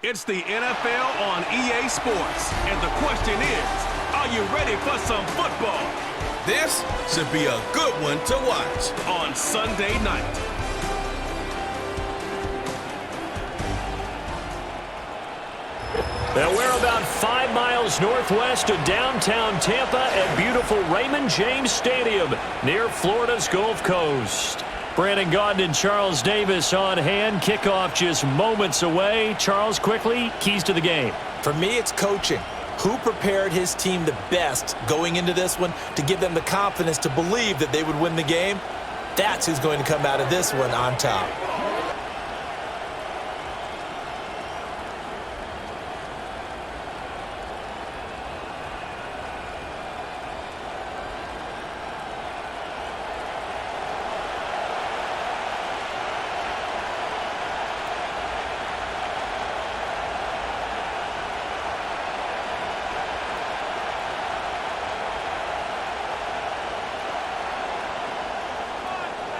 It's the NFL on EA Sports, and the question is, are you ready for some football? This should be a good one to watch on Sunday night. Now we're about 5 miles northwest of downtown Tampa at beautiful Raymond James Stadium near Florida's Gulf Coast. Brandon Gaudin and Charles Davis on hand. Kickoff just moments away. Charles, quickly, keys to the game. For me, it's coaching. Who prepared his team the best going into this one to give them the confidence to believe that they would win the game? That's who's going to come out of this one on top.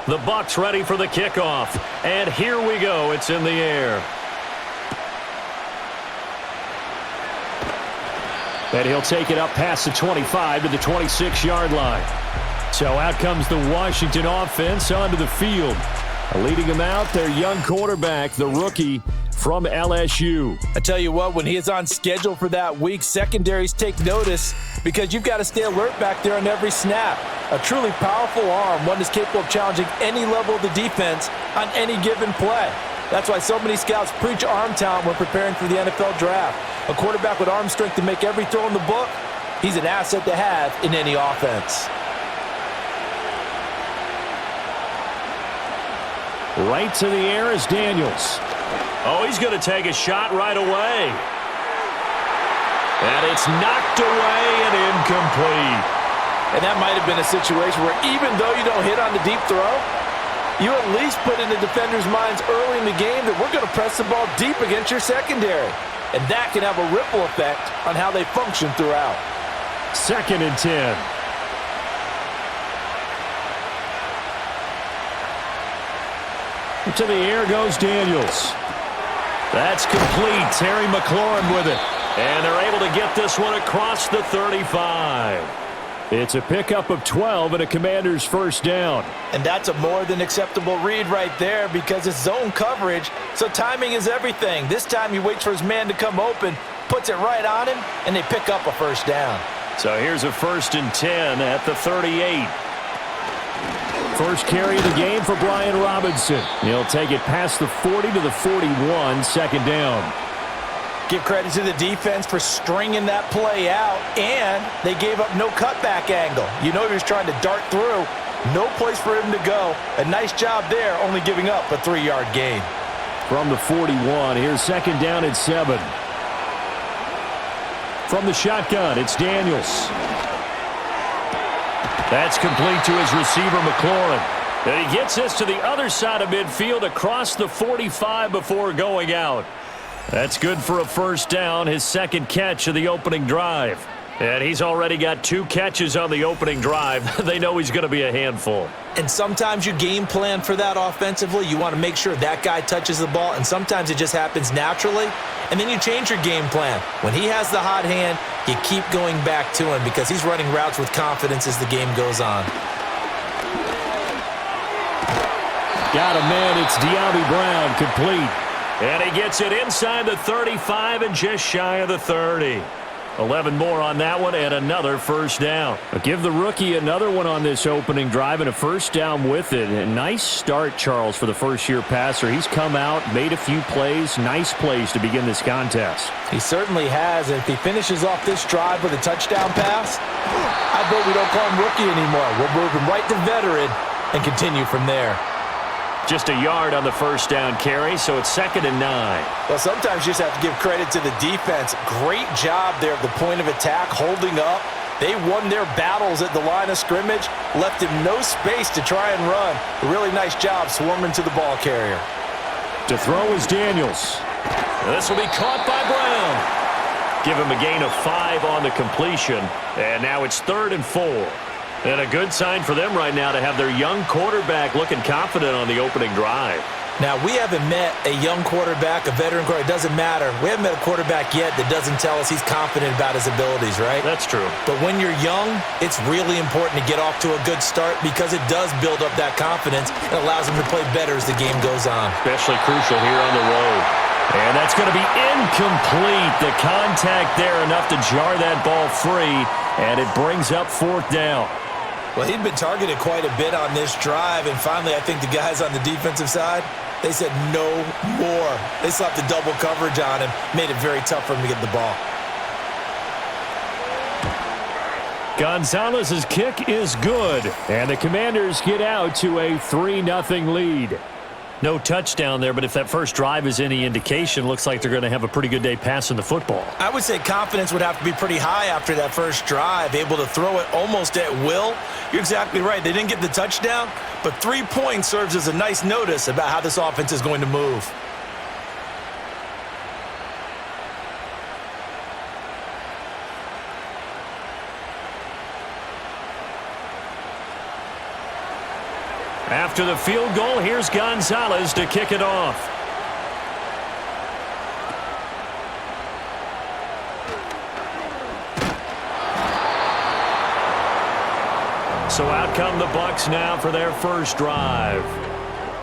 The Bucs ready for the kickoff. And here we go. It's in the air. And he'll take it up past the 25 to the 26-yard line. So out comes the Washington offense onto the field. Leading them out, their young quarterback, the rookie from LSU. I tell you what, when he is on schedule for that week, secondaries take notice because you've got to stay alert back there on every snap. A truly powerful arm, one that's capable of challenging any level of the defense on any given play. That's why so many scouts preach arm talent when preparing for the NFL draft. A quarterback with arm strength to make every throw in the book, he's an asset to have in any offense. Right to the air is Daniels. Oh, he's going to take a shot right away. And it's knocked away and incomplete. And that might have been a situation where even though you don't hit on the deep throw, you at least put in the defenders' minds early in the game that we're going to press the ball deep against your secondary. And that can have a ripple effect on how they function throughout. 2nd and 10. To the air goes Daniels. That's complete. Terry McLaurin with it. And they're able to get this one across the 35. It's a pickup of 12 and a Commander's first down. And that's a more than acceptable read right there because it's zone coverage, so timing is everything. This time he waits for his man to come open, puts it right on him, and they pick up a first down. So here's a 1st and 10 at the 38. First carry of the game for Brian Robinson. He'll take it past the 40 to the 41, 2nd down. Give credit to the defense for stringing that play out, and they gave up no cutback angle. You know he was trying to dart through. No place for him to go. A nice job there, only giving up a 3-yard gain. From the 41, here's 2nd down at 7. From the shotgun, it's Daniels. That's complete to his receiver, McLaurin. And he gets this to the other side of midfield across the 45 before going out. That's good for a first down, his 2nd catch of the opening drive. And he's already got 2 catches on the opening drive. They know he's going to be a handful. And sometimes you game plan for that offensively. You want to make sure that guy touches the ball, and sometimes it just happens naturally. And then you change your game plan. When he has the hot hand, you keep going back to him because he's running routes with confidence as the game goes on. Got a man, it's De'Ami Brown, complete. And he gets it inside the 35 and just shy of the 30. 11 more on that one and another first down. Give the rookie another one on this opening drive and a first down with it. A nice start, Charles, for the first-year passer. He's come out, made a few plays, nice plays to begin this contest. He certainly has. And if he finishes off this drive with a touchdown pass, I bet we don't call him rookie anymore. We'll move him right to veteran and continue from there. Just a yard on the first down carry, so it's 2nd and 9. Well, sometimes you just have to give credit to the defense. Great job there at the point of attack, holding up. They won their battles at the line of scrimmage, left him no space to try and run. A really nice job swarming to the ball carrier. To throw is Daniels. This will be caught by Brown. Give him a gain of 5 on the completion, and now it's 3rd and 4. And a good sign for them right now to have their young quarterback looking confident on the opening drive. Now, we haven't met a young quarterback, a veteran quarterback. It doesn't matter. We haven't met a quarterback yet that doesn't tell us he's confident about his abilities, right? That's true. But when you're young, it's really important to get off to a good start because it does build up that confidence and allows him to play better as the game goes on. Especially crucial here on the road. And that's going to be incomplete. The contact there enough to jar that ball free, and it brings up 4th down. Well, he'd been targeted quite a bit on this drive, and finally I think the guys on the defensive side, they said no more. They slapped the double coverage on him, made it very tough for him to get the ball. Gonzalez's kick is good, and the Commanders get out to a 3-0 lead. No touchdown there, but if that first drive is any indication, looks like they're going to have a pretty good day passing the football. I would say confidence would have to be pretty high after that first drive, able to throw it almost at will. You're exactly right. They didn't get the touchdown, but 3 points serves as a nice notice about how this offense is going to move. After the field goal, here's Gonzalez to kick it off. So out come the Bucs now for their first drive.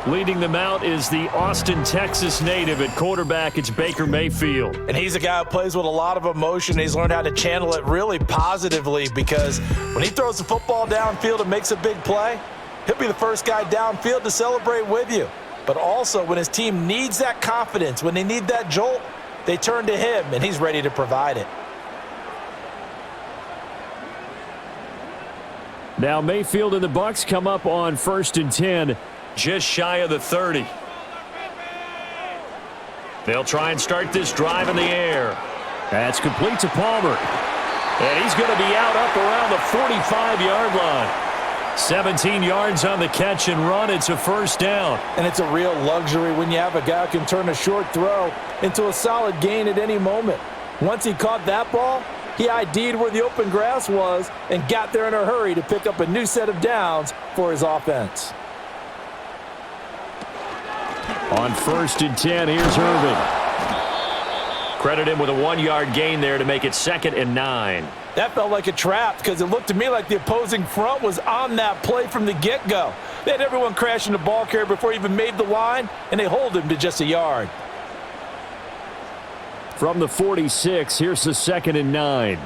Leading them out is the Austin, Texas native at quarterback. It's Baker Mayfield. And he's a guy who plays with a lot of emotion. He's learned how to channel it really positively because when he throws the football downfield and makes a big play, he'll be the first guy downfield to celebrate with you. But also, when his team needs that confidence, when they need that jolt, they turn to him, and he's ready to provide it. Now Mayfield and the Bucs come up on 1st and 10, just shy of the 30. They'll try and start this drive in the air. That's complete to Palmer. And he's going to be out up around the 45-yard line. 17 yards on the catch and run. It's a first down. And it's a real luxury when you have a guy who can turn a short throw into a solid gain at any moment. Once he caught that ball, he ID'd where the open grass was and got there in a hurry to pick up a new set of downs for his offense. On 1st and 10, here's Irvin. Credit him with a 1-yard gain there to make it 2nd and 9. That felt like a trap because it looked to me like the opposing front was on that play from the get-go. They had everyone crashing the ball carrier before he even made the line, and they hold him to just a yard. From the 46, here's the 2nd and 9.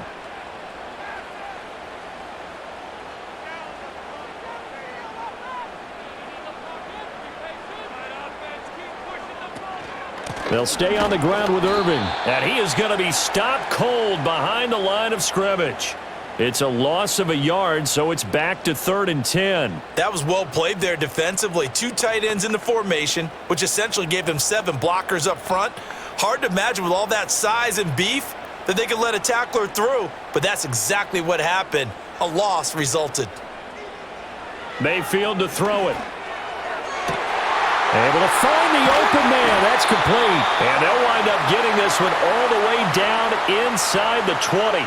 They'll stay on the ground with Irving. And he is going to be stopped cold behind the line of scrimmage. It's a loss of a yard, so it's back to 3rd and 10. That was well played there defensively. 2 tight ends in the formation, which essentially gave them 7 blockers up front. Hard to imagine with all that size and beef that they could let a tackler through, but that's exactly what happened. A loss resulted. Mayfield to throw it. Able to find the open man. That's complete. And they'll wind up getting this one all the way down inside the 20.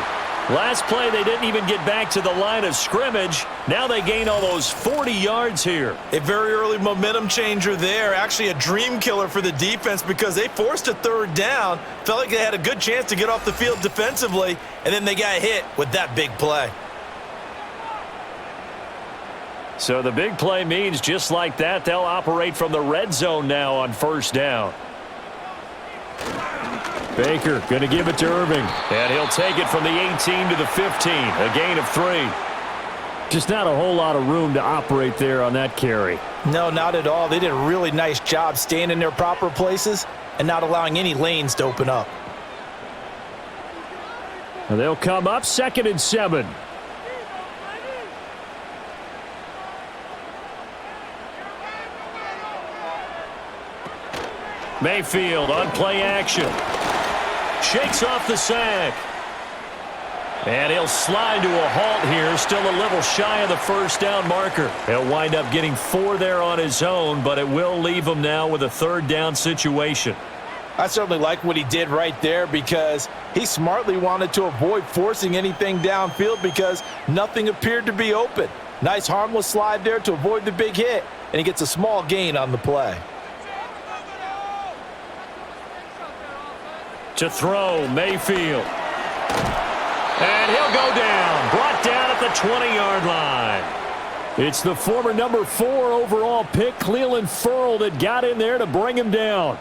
Last play, they didn't even get back to the line of scrimmage. Now they gain almost 40 yards here. A very early momentum changer there. Actually a dream killer for the defense because they forced a 3rd down. Felt like they had a good chance to get off the field defensively, and then they got hit with that big play. So the big play means just like that, they'll operate from the red zone now on 1st down. Baker going to give it to Irving. And he'll take it from the 18 to the 15. A gain of 3. Just not a whole lot of room to operate there on that carry. No, not at all. They did a really nice job staying in their proper places and not allowing any lanes to open up. And they'll come up 2nd and 7. Mayfield on play action. Shakes off the sack. And he'll slide to a halt here. Still a little shy of the 1st down marker. He'll wind up getting 4 there on his own, but it will leave him now with a 3rd down situation. I certainly like what he did right there because he smartly wanted to avoid forcing anything downfield because nothing appeared to be open. Nice harmless slide there to avoid the big hit, and he gets a small gain on the play. To throw, Mayfield. And he'll go down. Brought down at the 20-yard line. It's the former number 4 overall pick, Clelin Ferrell, that got in there to bring him down.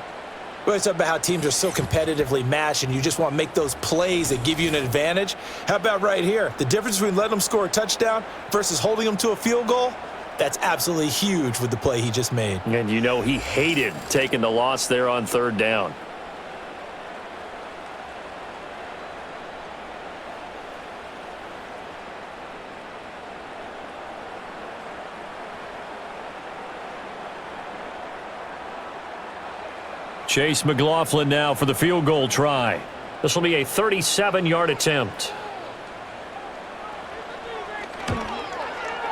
Well, it's about how teams are so competitively matched and you just want to make those plays that give you an advantage. How about right here? The difference between letting them score a touchdown versus holding them to a field goal, that's absolutely huge with the play he just made. And you know he hated taking the loss there on 3rd down. Chase McLaughlin now for the field goal try. This will be a 37-yard attempt.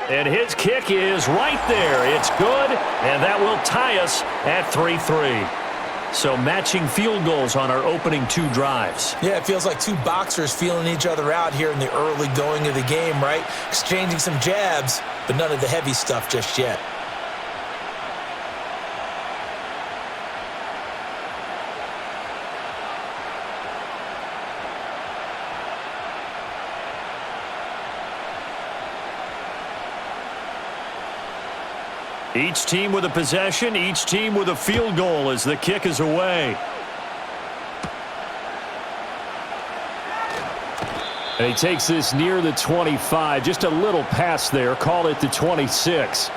And his kick is right there. It's good, and that will tie us at 3-3. So matching field goals on our opening 2 drives. Yeah, it feels like 2 boxers feeling each other out here in the early going of the game, right? Exchanging some jabs, but none of the heavy stuff just yet. Each team with a possession, each team with a field goal as the kick is away. And he takes this near the 25, just a little pass there, call it the 26.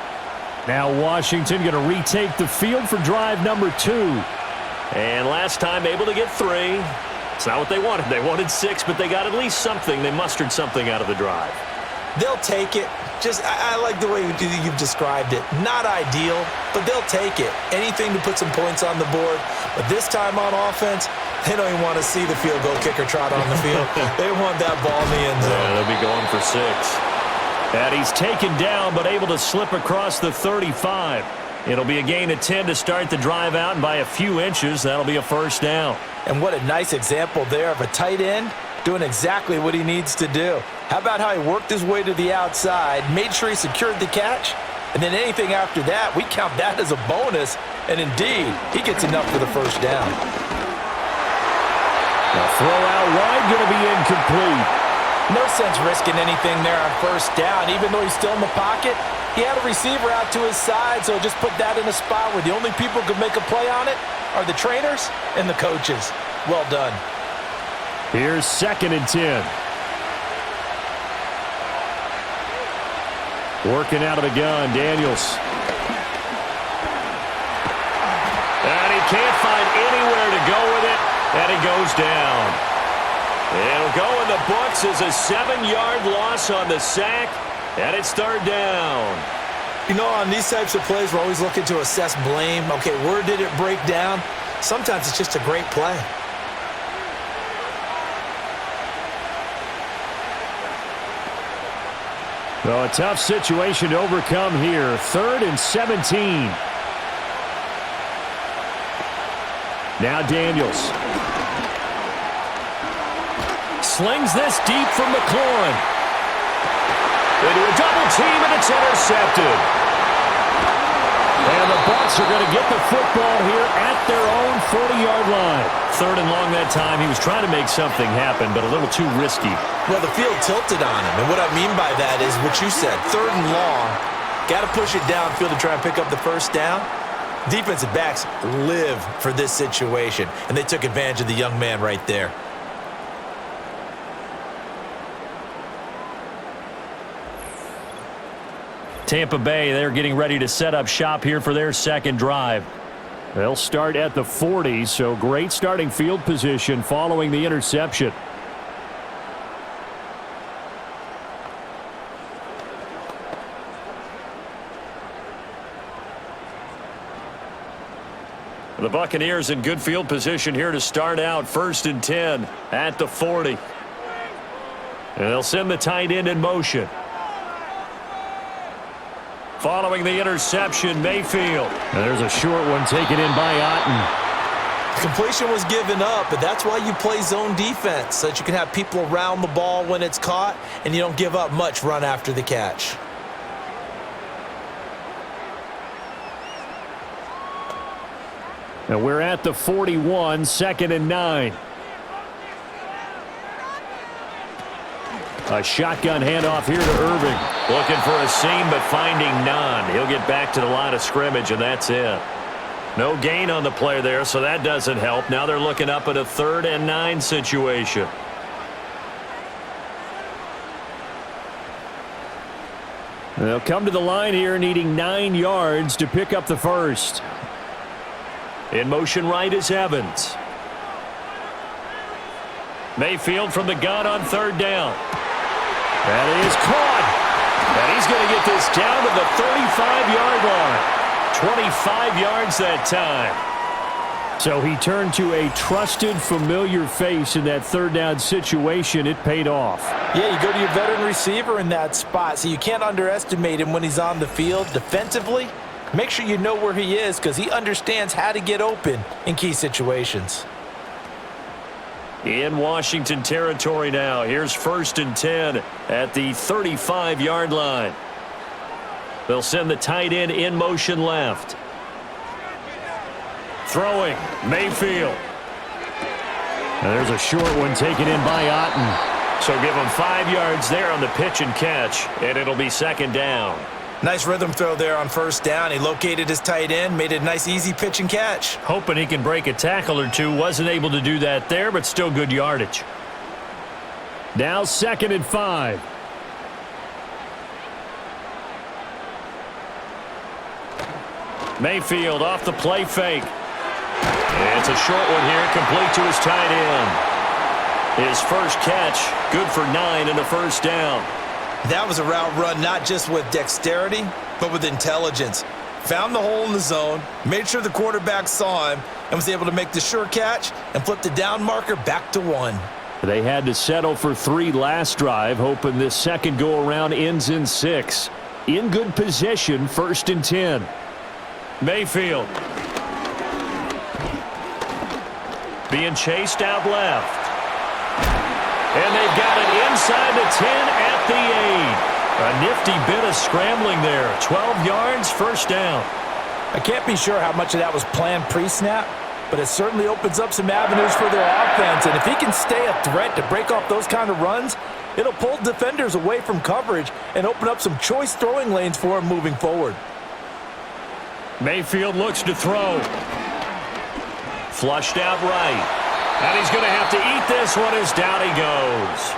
Now Washington going to retake the field for drive number 2. And last time able to get 3. It's not what they wanted. They wanted 6, but they got at least something. They mustered something out of the drive. They'll take it. I like the way you've described it. Not ideal, but they'll take it. Anything to put some points on the board. But this time on offense, they don't even want to see the field goal kicker trot on the field. They want that ball in the end zone. Yeah, they'll be going for 6. And he's taken down, but able to slip across the 35. It'll be a gain of 10 to start the drive out, and by a few inches, that'll be a first down. And what a nice example there of a tight end doing exactly what he needs to do. How about how he worked his way to the outside, made sure he secured the catch, and then anything after that, we count that as a bonus. And indeed, he gets enough for the first down. Now throw out wide, going to be incomplete. No sense risking anything there on first down, even though he's still in the pocket. He had a receiver out to his side, so just put that in a spot where the only people who could make a play on it are the trainers and the coaches. Well done. Here's 2nd and 10. Working out of the gun, Daniels. And he can't find anywhere to go with it, and he goes down. It'll go in the books as a 7-yard loss on the sack, and it's 3rd down. You know, on these types of plays, we're always looking to assess blame. Okay, where did it break down? Sometimes it's just a great play. Well, a tough situation to overcome here. 3rd and 17. Now Daniels. Slings this deep from McLaurin. Into a double team, and it's intercepted. And the Bucs are going to get the football here at their own 40-yard line. 3rd and long that time. He was trying to make something happen, but a little too risky. Well, the field tilted on him, and what I mean by that is what you said. 3rd and long, got to push it downfield to try and pick up the first down. Defensive backs live for this situation, and they took advantage of the young man right there. Tampa Bay, they're getting ready to set up shop here for their 2nd drive. They'll start at the 40, so great starting field position following the interception. The Buccaneers in good field position here to start out. 1st and 10 at the 40. And they'll send the tight end in motion. Following the interception, Mayfield. And there's a short one taken in by Otten. Completion was given up, but that's why you play zone defense, so that you can have people around the ball when it's caught, and you don't give up much run after the catch. And we're at the 41, 2nd and 9. A shotgun handoff here to Irving. Looking for a seam, but finding none. He'll get back to the line of scrimmage, and that's it. No gain on the play there, so that doesn't help. Now they're looking up at a 3rd and 9 situation. They'll come to the line here needing 9 yards to pick up the first. In motion right is Evans. Mayfield from the gun on 3rd down. That is caught. And he's going to get this down to the 35-yard line. 25 yards that time. So he turned to a trusted, familiar face in that 3rd down situation. It paid off. Yeah, you go to your veteran receiver in that spot, so you can't underestimate him when he's on the field defensively. Make sure you know where he is because he understands how to get open in key situations. In Washington territory now. Here's 1st and 10 at the 35-yard line. They'll send the tight end in motion left. Throwing, Mayfield. And there's a short one taken in by Otten. So give him 5 yards there on the pitch and catch, and it'll be 2nd down. Nice rhythm throw there on 1st down. He located his tight end, made it a nice easy pitch and catch. Hoping he can break a tackle or two. Wasn't able to do that there, but still good yardage. Now 2nd and 5. Mayfield off the play fake. It's a short one here, complete to his tight end. His first catch, good for 9 and a 1st down. That was a route run not just with dexterity, but with intelligence. Found the hole in the zone, made sure the quarterback saw him, and was able to make the sure catch and flip the down marker back to 1. They had to settle for 3 last drive, hoping this second go-around ends in 6. In good position, 1st and 10. Mayfield. Being chased out left. And they've got it inside the 10 at the 8. A nifty bit of scrambling there. 12 yards, 1st down. I can't be sure how much of that was planned pre-snap, but it certainly opens up some avenues for their offense. And if he can stay a threat to break off those kind of runs, it'll pull defenders away from coverage and open up some choice throwing lanes for him moving forward. Mayfield looks to throw. Flushed out right. And he's going to have to eat this one as down he goes.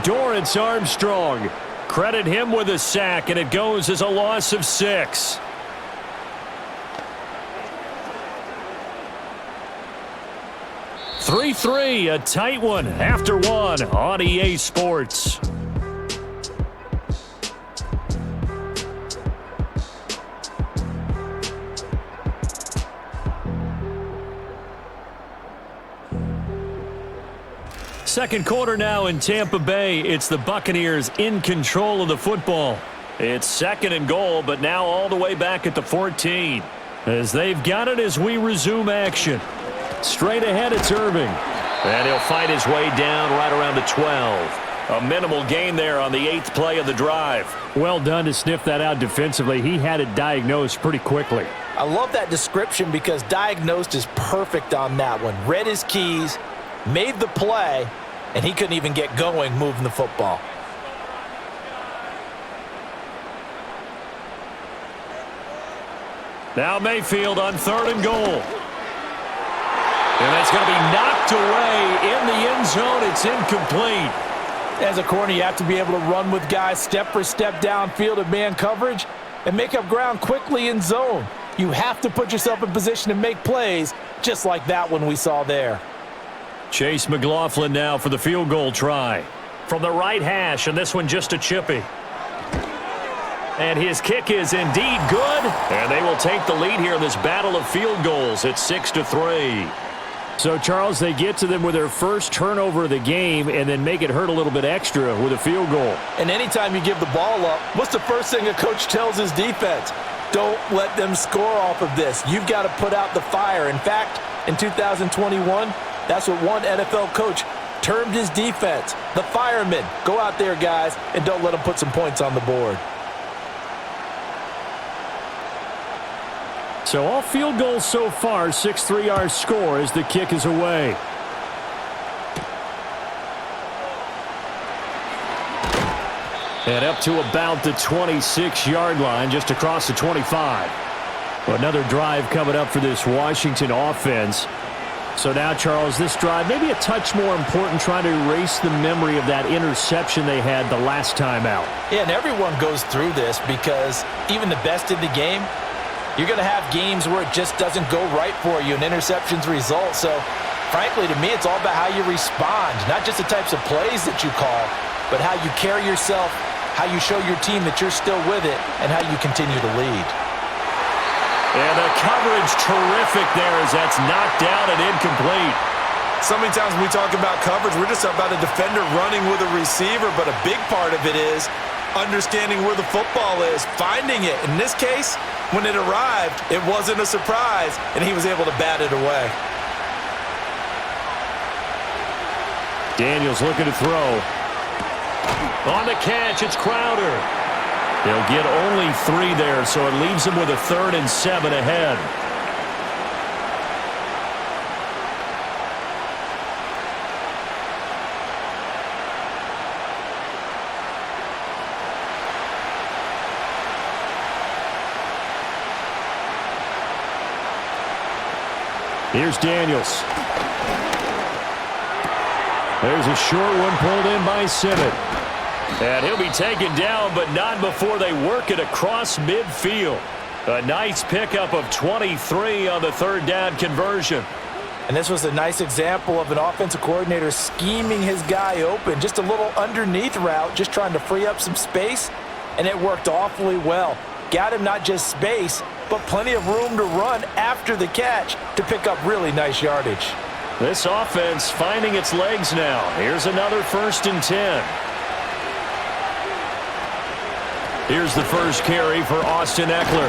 Dorrance Armstrong. Credit him with a sack, and it goes as a loss of 6. (3-3), a tight one after 1 on EA Sports. Second quarter now in Tampa Bay. It's the Buccaneers in control of the football. It's 2nd and goal, but now all the way back at the 14. As they've got it as we resume action. Straight ahead, it's Irving. And he'll fight his way down right around the 12. A minimal gain there on the 8th play of the drive. Well done to sniff that out defensively. He had it diagnosed pretty quickly. I love that description because diagnosed is perfect on that one. Read his keys, made the play, and he couldn't even get going moving the football. Now Mayfield on 3rd and goal. And that's going to be knocked away in the end zone. It's incomplete. As a corner, you have to be able to run with guys step for step downfield of man coverage and make up ground quickly in zone. You have to put yourself in position to make plays just like that one we saw there. Chase McLaughlin now for the field goal try. From the right hash, and this one just a chippy. And his kick is indeed good. And they will take the lead here in this battle of field goals. It's 6-3. So, Charles, they get to them with their first turnover of the game and then make it hurt a little bit extra with a field goal. And anytime you give the ball up, what's the first thing a coach tells his defense? Don't let them score off of this. You've got to put out the fire. In fact, in 2021, that's what one NFL coach termed his defense, the firemen. Go out there, guys, and don't let them put some points on the board. So all field goals so far, 6-3 our score as the kick is away. And up to about the 26-yard line, just across the 25. Another drive coming up for this Washington offense. So now, Charles, this drive maybe a touch more important, trying to erase the memory of that interception they had the last time out. Yeah, and everyone goes through this because even the best in the game, you're going to have games where it just doesn't go right for you and interceptions result. So, frankly, to me, it's all about how you respond, not just the types of plays that you call, but how you carry yourself, how you show your team that you're still with it, and how you continue to lead. And the coverage terrific there as that's knocked down and incomplete. So many times when we talk about coverage, we're just about a defender running with a receiver, but a big part of it is understanding where the football is, finding it. In this case, when it arrived, it wasn't a surprise, and he was able to bat it away. Daniels looking to throw. On the catch, it's Crowder. They'll get only 3 there, so it leaves them with a 3rd and 7 ahead. Here's Daniels. There's a short one pulled in by Simmons. And he'll be taken down, but not before they work it across midfield. A nice pickup of 23 on the 3rd down conversion. And this was a nice example of an offensive coordinator scheming his guy open. Just a little underneath route, just trying to free up some space, and it worked awfully well. Got him not just space, but plenty of room to run after the catch to pick up really nice yardage. This offense finding its legs now. Here's another 1st and 10. Here's the first carry for Austin Eckler.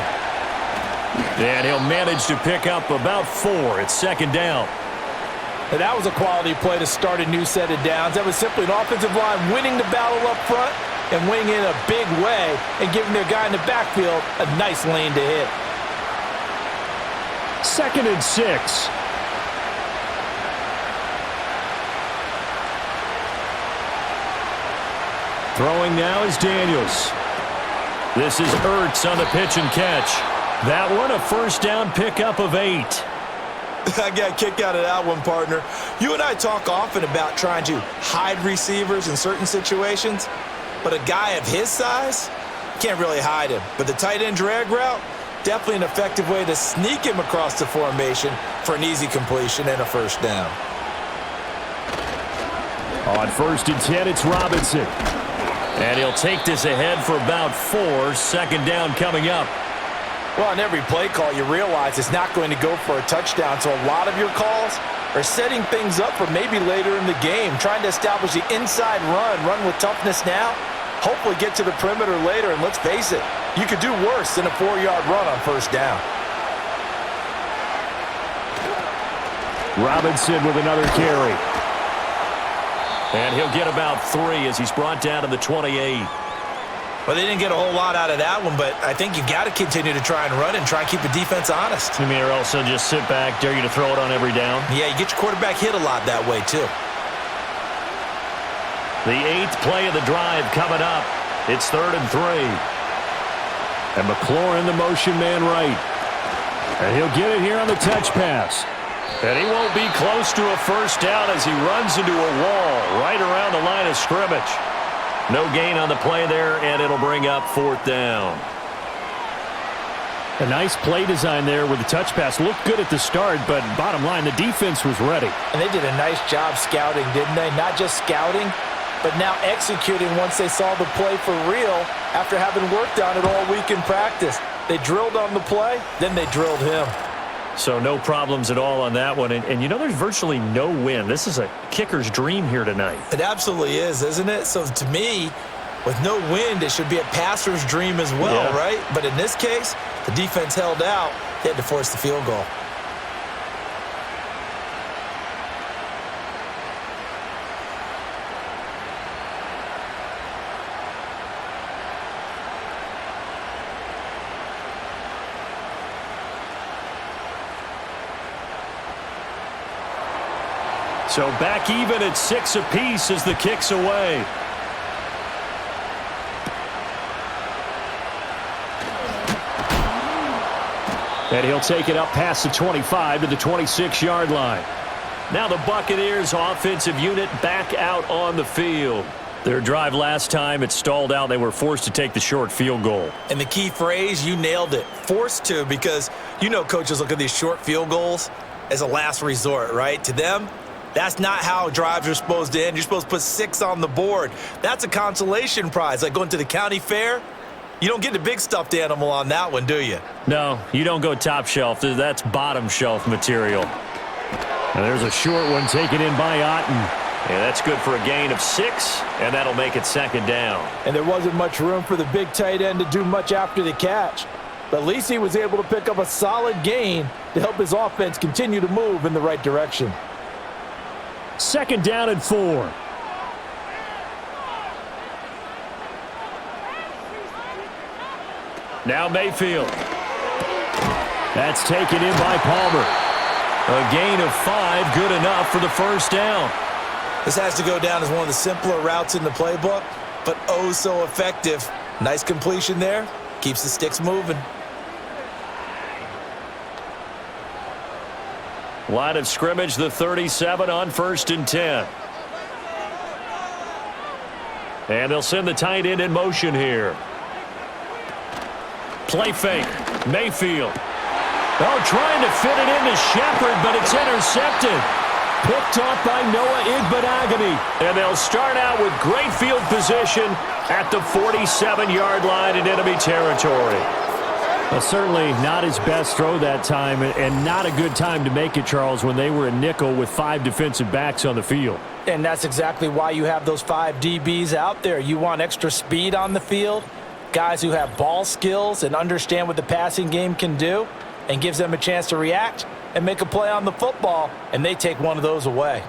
And he'll manage to pick up about 4. It's 2nd down. And that was a quality play to start a new set of downs. That was simply an offensive line winning the battle up front and winning in a big way and giving their guy in the backfield a nice lane to hit. 2nd and 6. Throwing now is Daniels. This is Ertz on the pitch and catch. That one a 1st down pickup of 8. I got a kick out of that one, partner. You and I talk often about trying to hide receivers in certain situations, but a guy of his size can't really hide him. But the tight end drag route, definitely an effective way to sneak him across the formation for an easy completion and a 1st down. On 1st and 10, it's Robinson. And he'll take this ahead for about 4. 2nd down coming up. Well, on every play call, you realize it's not going to go for a touchdown, so a lot of your calls are setting things up for maybe later in the game, trying to establish the inside run with toughness now, hopefully get to the perimeter later, and let's face it, you could do worse than a 4-yard run on 1st down. Robinson with another carry. And he'll get about 3 as he's brought down to the 28. Well, they didn't get a whole lot out of that one, but I think you've got to continue to try and run and try and keep the defense honest. You mean, or also just sit back, dare you to throw it on every down? Yeah, you get your quarterback hit a lot that way, too. The 8th play of the drive coming up. It's 3rd and 3. And McLaurin, the motion man right. And he'll get it here on the touch pass. And he won't be close to a 1st down as he runs into a wall right around the line of scrimmage. No gain on the play there, and it'll bring up 4th down. A nice play design there with the touch pass. Looked good at the start, but bottom line, the defense was ready. And they did a nice job scouting, didn't they? Not just scouting, but now executing once they saw the play for real after having worked on it all week in practice. They drilled on the play, then they drilled him. So no problems at all on that one. And you know, there's virtually no wind. This is a kicker's dream here tonight. It absolutely is, isn't it? So to me, with no wind, it should be a passer's dream as well, right? But in this case, the defense held out. They had to force the field goal. So back even at 6 apiece as the kick's away. And he'll take it up past the 25 to the 26-yard line. Now the Buccaneers offensive unit back out on the field. Their drive last time, it stalled out. They were forced to take the short field goal. And the key phrase, you nailed it, forced to, because you know coaches look at these short field goals as a last resort, right? To them, that's not how drives are supposed to end. You're supposed to put 6 on the board. That's a consolation prize, like going to the county fair. You don't get the big stuffed animal on that one, do you? No, you don't go top shelf. That's bottom shelf material. And there's a short one taken in by Otten. And that's good for a gain of 6, and that'll make it second down. And there wasn't much room for the big tight end to do much after the catch. But at least he was able to pick up a solid gain to help his offense continue to move in the right direction. Second down and 4. Now Mayfield. That's taken in by Palmer. A gain of 5, good enough for the first down. This has to go down as one of the simpler routes in the playbook, but oh so effective. Nice completion there. Keeps the sticks moving. Line of scrimmage, the 37 on 1st and 10. And they'll send the tight end in motion here. Play fake. Mayfield. Oh, trying to fit it into Shepard, but it's intercepted. Picked off by Noah Igbenogany. And they'll start out with great field position at the 47-yard line in enemy territory. Well, certainly not his best throw that time, and not a good time to make it, Charles, when they were a nickel with 5 defensive backs on the field. And that's exactly why you have those 5 DBs out there. You want extra speed on the field, guys who have ball skills and understand what the passing game can do, and gives them a chance to react and make a play on the football, and they take one of those away.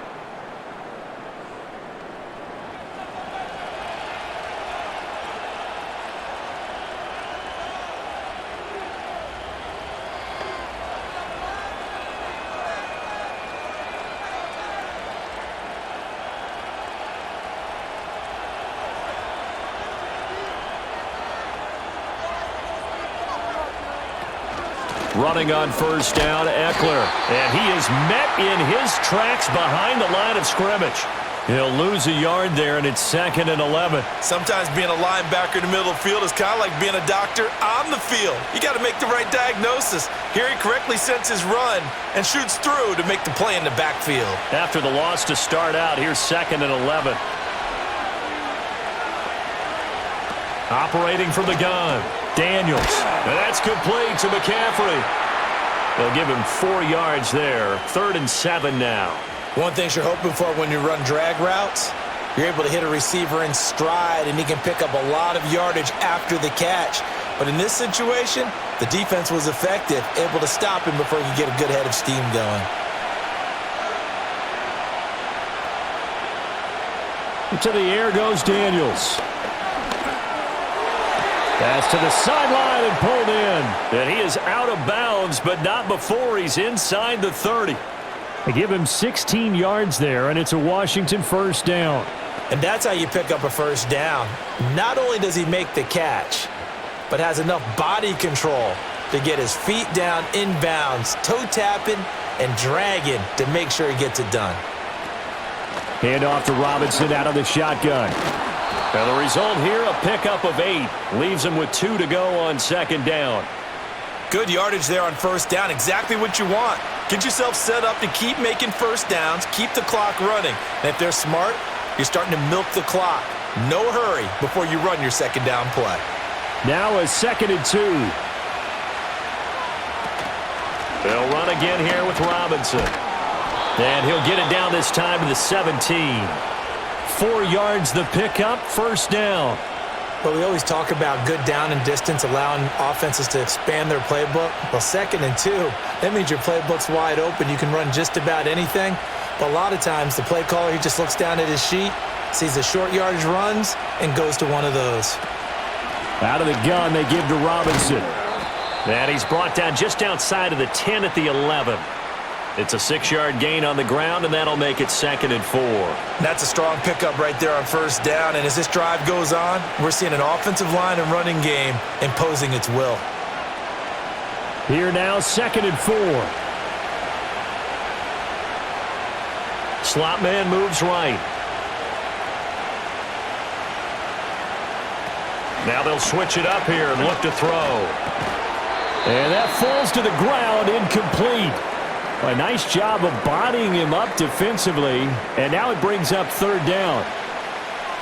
Running on first down, Eckler. And he is met in his tracks behind the line of scrimmage. He'll lose a yard there, and it's 2nd and 11. Sometimes being a linebacker in the middle of the field is kind of like being a doctor on the field. You got to make the right diagnosis. Here he correctly sets his run and shoots through to make the play in the backfield. After the loss to start out, here's 2nd and 11. Operating from the gun, Daniels. And that's complete to McCaffrey. They'll give him 4 yards there. 3rd and 7 now. One thing you're hoping for when you run drag routes, you're able to hit a receiver in stride, and he can pick up a lot of yardage after the catch. But in this situation, the defense was effective, able to stop him before he could get a good head of steam going. To the air goes Daniels. Pass to the sideline and pulled in. And he is out of bounds, but not before he's inside the 30. They give him 16 yards there, and it's a Washington first down. And that's how you pick up a first down. Not only does he make the catch, but has enough body control to get his feet down inbounds, toe tapping and dragging to make sure he gets it done. Hand off to Robinson out of the shotgun. And the result here, a pickup of 8. Leaves him with 2 to go on 2nd down. Good yardage there on first down. Exactly what you want. Get yourself set up to keep making first downs, keep the clock running. And if they're smart, you're starting to milk the clock. No hurry before you run your 2nd down play. Now a 2nd and 2. They'll run again here with Robinson. And he'll get it down this time to the 17. 4 yards the pickup, first down. Well, we always talk about good down and distance, allowing offenses to expand their playbook. Well, 2nd and 2, that means your playbook's wide open. You can run just about anything. But a lot of times, the play caller, he just looks down at his sheet, sees the short yardage runs, and goes to one of those. Out of the gun, they give to Robinson. And he's brought down just outside of the 10 at the 11. It's a 6-yard gain on the ground, and that'll make it 2nd and 4. That's a strong pickup right there on first down, and as this drive goes on, we're seeing an offensive line and running game imposing its will. Here now, 2nd and 4. Slot man moves right. Now they'll switch it up here and look to throw. And that falls to the ground, incomplete. A nice job of bodying him up defensively, and now it brings up 3rd down.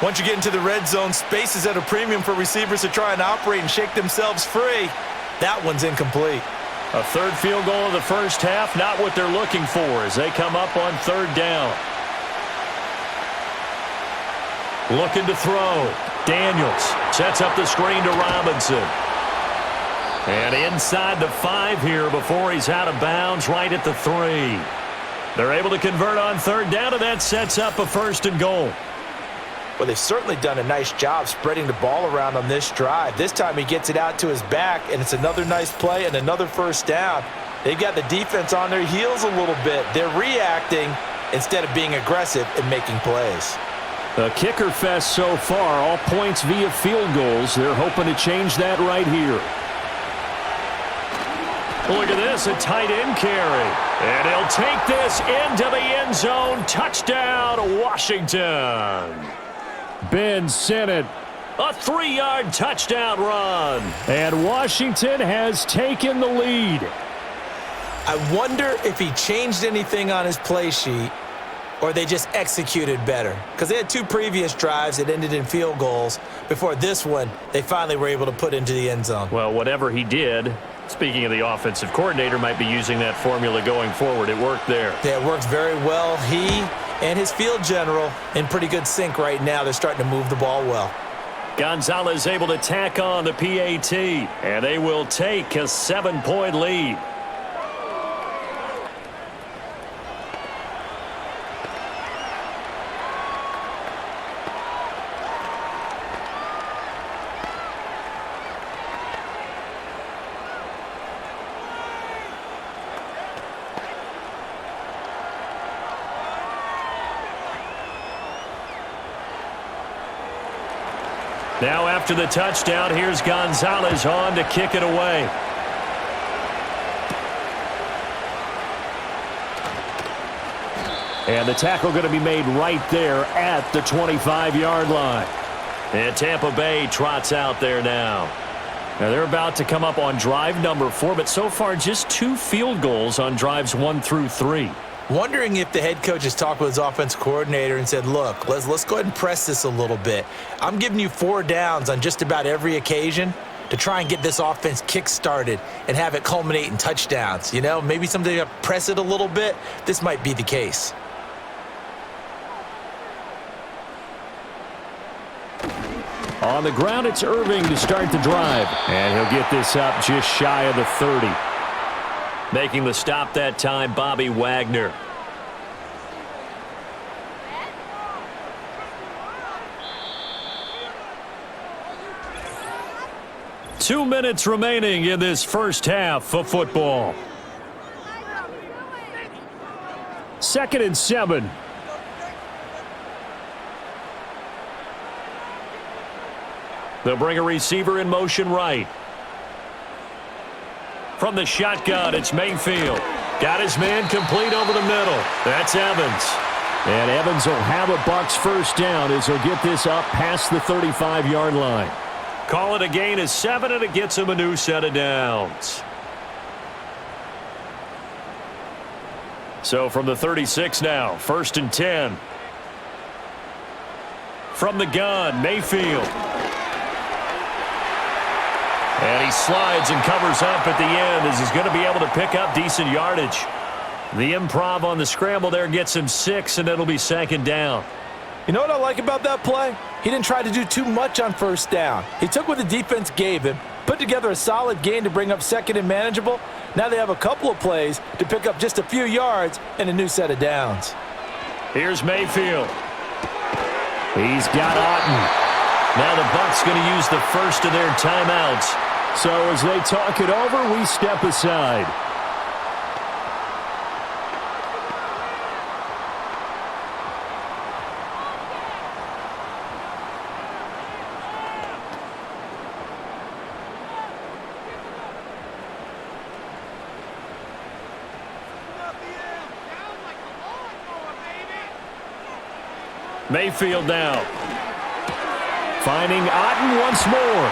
Once you get into the red zone, space is at a premium for receivers to try and operate and shake themselves free. That one's incomplete. A 3rd field goal of the first half, not what they're looking for as they come up on 3rd down. Looking to throw. Daniels sets up the screen to Robinson. And inside the 5 here before he's out of bounds right at the 3. They're able to convert on 3rd down, and that sets up a 1st and goal. Well, they've certainly done a nice job spreading the ball around on this drive. This time he gets it out to his back, and it's another nice play and another 1st down. They've got the defense on their heels a little bit. They're reacting instead of being aggressive and making plays. A kicker fest so far, all points via field goals. They're hoping to change that right here. Look at this, a tight end carry. And he'll take this into the end zone. Touchdown, Washington. Ben Sinnott, a 3-yard touchdown run. And Washington has taken the lead. I wonder if he changed anything on his play sheet or they just executed better. Because they had 2 previous drives that ended in field goals. Before this one, they finally were able to put into the end zone. Well, whatever he did, speaking of the offensive coordinator, might be using that formula going forward. It worked there. Yeah, it works very well. He and his field general in pretty good sync right now. They're starting to move the ball well. Gonzalez able to tack on the PAT, and they will take a 7-point lead. Now after the touchdown, here's Gonzalez on to kick it away. And the tackle going to be made right there at the 25-yard line. And Tampa Bay trots out there now. Now they're about to come up on drive number 4, but so far just 2 field goals on drives 1 through 3. Wondering if the head coach has talked with his offensive coordinator and said, look, let's go ahead and press this a little bit. I'm giving you 4 downs on just about every occasion to try and get this offense kick-started and have it culminate in touchdowns. You know, maybe something to press it a little bit. This might be the case. On the ground, it's Irving to start the drive. And he'll get this up just shy of the 30. Making the stop that time, Bobby Wagner. Two minutes remaining in this first half of football. 2nd and 7. They'll bring a receiver in motion right. From the shotgun, it's Mayfield. Got his man complete over the middle. That's Evans. And Evans will have a Bucs 1st down as he'll get this up past the 35-yard line. Call it a gain of 7, and it gets him a new set of downs. So from the 36 now, 1st and 10. From the gun, Mayfield. And he slides and covers up at the end as he's going to be able to pick up decent yardage. The improv on the scramble there gets him 6, and it'll be 2nd down. You know what I like about that play? He didn't try to do too much on 1st down. He took what the defense gave him, put together a solid gain to bring up 2nd and manageable. Now they have a couple of plays to pick up just a few yards and a new set of downs. Here's Mayfield. He's got Otten. Now the Bucs going to use the first of their timeouts. So as they talk it over, we step aside. Mayfield now. Finding Otten once more.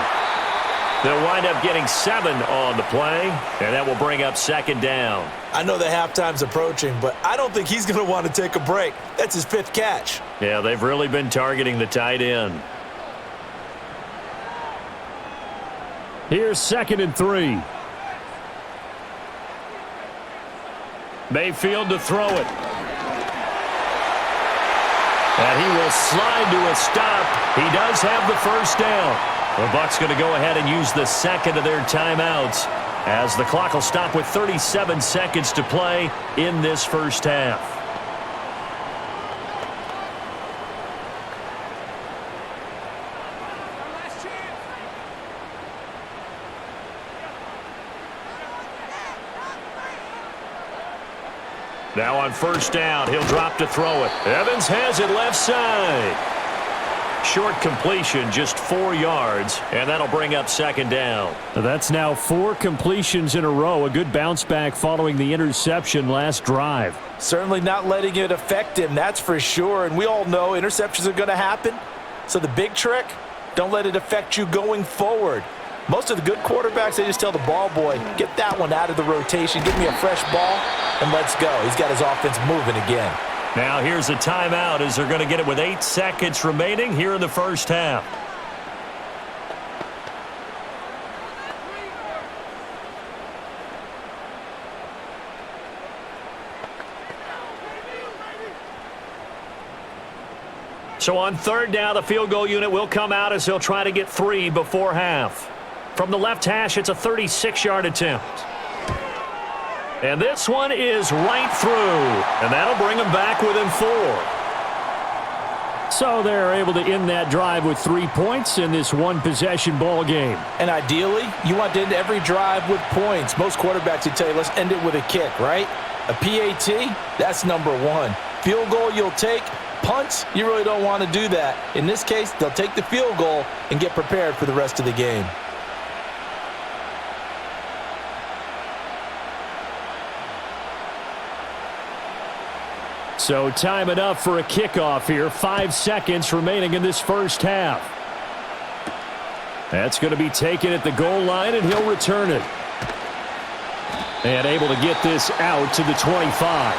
They'll wind up getting 7 on the play, and that will bring up second down. I know that halftime's approaching, but I don't think he's going to want to take a break. That's his 5th catch. Yeah, they've really been targeting the tight end. Here's 2nd and 3. Mayfield to throw it. And he will slide to a stop. He does have the first down. The Bucs going to go ahead and use the second of their timeouts as the clock will stop with 37 seconds to play in this first half. Now on first down, he'll drop to throw it. Evans has it left side. Short completion, just 4 yards, and that'll bring up second down. That's now 4 completions in a row. A good bounce back following the interception last drive. Certainly not letting it affect him, that's for sure. And we all know interceptions are going to happen. So the big trick, don't let it affect you going forward. Most of the good quarterbacks, they just tell the ball boy, get that one out of the rotation, give me a fresh ball, and let's go. He's got his offense moving again. Now here's a timeout as they're going to get it with 8 seconds remaining here in the first half. So on third down, the field goal unit will come out as he'll try to get 3 before half. From the left hash, it's a 36-yard attempt. And this one is right through. And that'll bring them back within 4. So they're able to end that drive with 3 points in this one-possession ball game. And ideally, you want to end every drive with points. Most quarterbacks would tell you, let's end it with a kick, right? A PAT, that's number 1. Field goal you'll take. Punts, you really don't want to do that. In this case, they'll take the field goal and get prepared for the rest of the game. So time it up for a kickoff here. 5 seconds remaining in this first half. That's going to be taken at the goal line, and he'll return it. And able to get this out to the 25.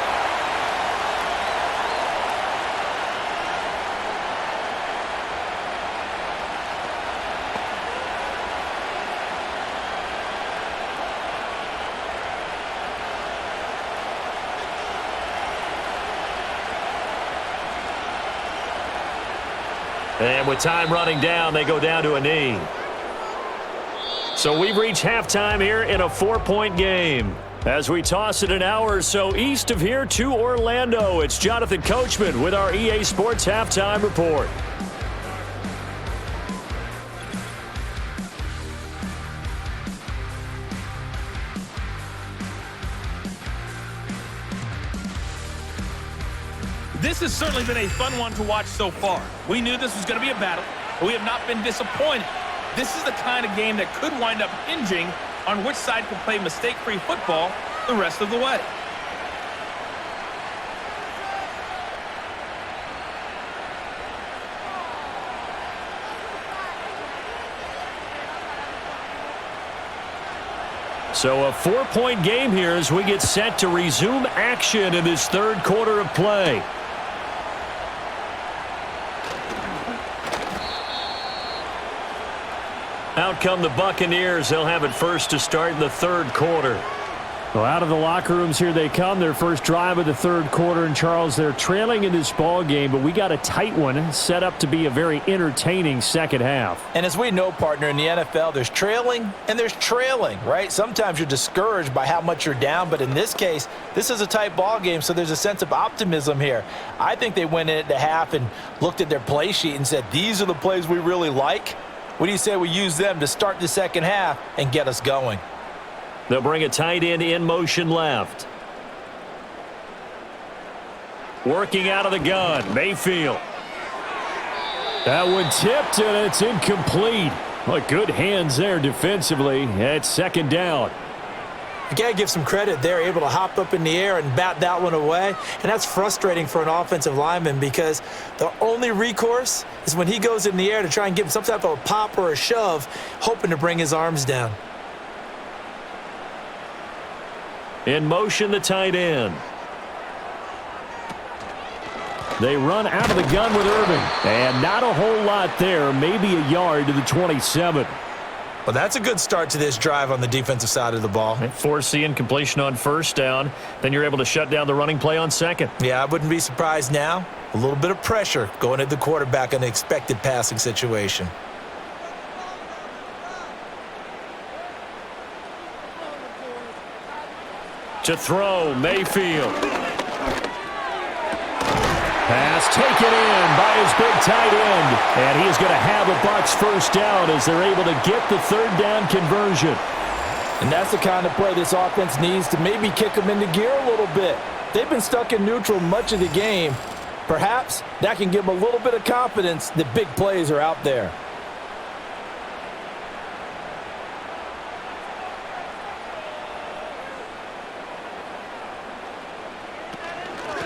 And with time running down, they go down to a knee. So we've reached halftime here in a 4-point game. As we toss it an hour or so east of here to Orlando, it's Jonathan Coachman with our EA Sports Halftime Report. This has certainly been a fun one to watch so far. We knew this was going to be a battle, but we have not been disappointed. This is the kind of game that could wind up hinging on which side can play mistake-free football the rest of the way. So a 4-point game here as we get set to resume action in this third quarter of play. Out come the Buccaneers. They'll have it first to start in the third quarter. Well, out of the locker rooms here they come. Their first drive of the third quarter. And, Charles, they're trailing in this ball game, but we got a tight one set up to be a very entertaining second half. And as we know, partner, in the NFL, there's trailing and there's trailing, right? Sometimes you're discouraged by how much you're down, but in this case, this is a tight ball game, so there's a sense of optimism here. I think they went into half and looked at their play sheet and said, these are the plays we really like. What do you say we use them to start the second half and get us going? They'll bring a tight end in motion left. Working out of the gun, Mayfield. That one tipped, and it's incomplete. Well, good hands there defensively. It's second down. You got to give some credit. They're able to hop up in the air and bat that one away. And that's frustrating for an offensive lineman because the only recourse is when he goes in the air to try and give him some type of a pop or a shove, hoping to bring his arms down. In motion, the tight end. They run out of the gun with Irving. And not a whole lot there, maybe a yard to the 27. Well, that's a good start to this drive on the defensive side of the ball. Force the incompletion on first down. Then you're able to shut down the running play on second. Yeah, I wouldn't be surprised now. A little bit of pressure going at the quarterback in an expected passing situation. To throw, Mayfield. Pass taken in by his big tight end. And he's going to have a Bucs first down as they're able to get the third down conversion. And that's the kind of play this offense needs to maybe kick them into gear a little bit. They've been stuck in neutral much of the game. Perhaps that can give them a little bit of confidence that big plays are out there.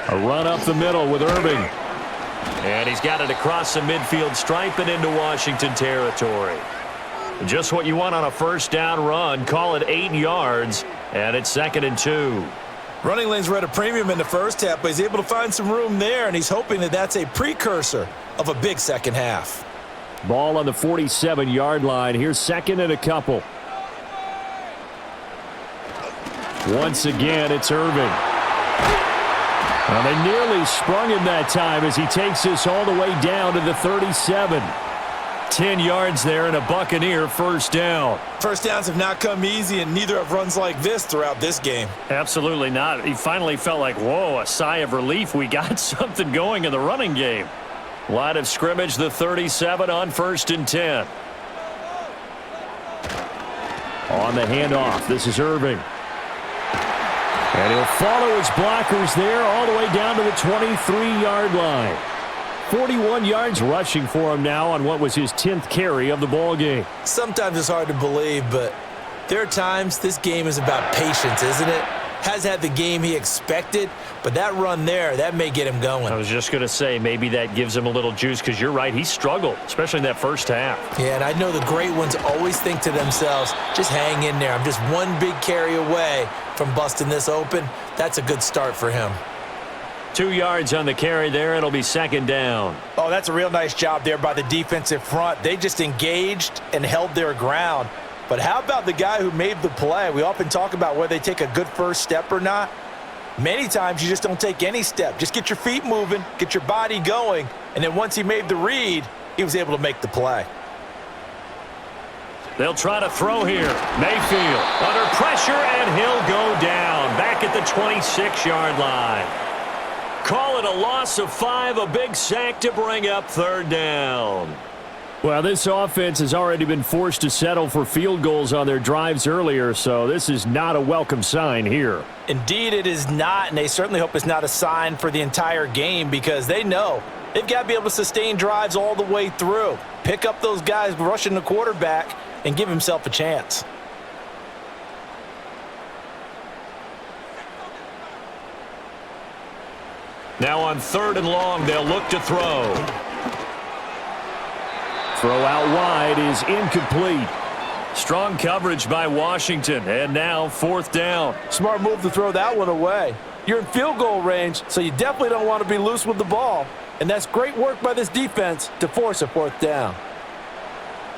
A run up the middle with Irving. And he's got it across the midfield stripe and into Washington territory. Just what you want on a first down run. Call it 8 yards, and it's 2nd and 2. Running lanes were at a premium in the first half, but he's able to find some room there, and he's hoping that that's a precursor of a big second half. Ball on the 47-yard line. Here's 2nd and a couple. Once again, it's Irving. Well, they nearly sprung him that time as he takes this all the way down to the 37. 10 yards there and a Buccaneer first down. First downs have not come easy, and neither have runs like this throughout this game. Absolutely not. He finally felt like, whoa, a sigh of relief. We got something going in the running game. Line of scrimmage, the 37 on 1st and 10. On the handoff, this is Irving. And he'll follow his blockers there all the way down to the 23-yard line. 41 yards rushing for him now on what was his 10th carry of the ball game. Sometimes it's hard to believe, but there are times this game is about patience, isn't it? Has had the game he expected, but that run there, that may get him going. I was just going to say maybe that gives him a little juice because you're right, he struggled, especially in that first half. Yeah, and I know the great ones always think to themselves, just hang in there. I'm just one big carry away from busting this open. That's a good start for him. 2 yards on the carry there. It'll be 2nd down. Oh, that's a real nice job there by the defensive front. They just engaged and held their ground. But how about the guy who made the play? We often talk about whether they take a good first step or not. Many times you just don't take any step. Just get your feet moving, get your body going, and then once he made the read, he was able to make the play. They'll try to throw here. Mayfield under pressure, and he'll go down back at the 26-yard line. Call it a loss of 5, a big sack to bring up 3rd down. Well, this offense has already been forced to settle for field goals on their drives earlier, so this is not a welcome sign here. Indeed, it is not, and they certainly hope it's not a sign for the entire game because they know they've got to be able to sustain drives all the way through. Pick up those guys rushing the quarterback and give himself a chance. Now on 3rd and long, they'll look to throw. Throw out wide is incomplete. Strong coverage by Washington, and now 4th down. Smart move to throw that one away. You're in field goal range, so you definitely don't want to be loose with the ball. And that's great work by this defense to force a 4th down.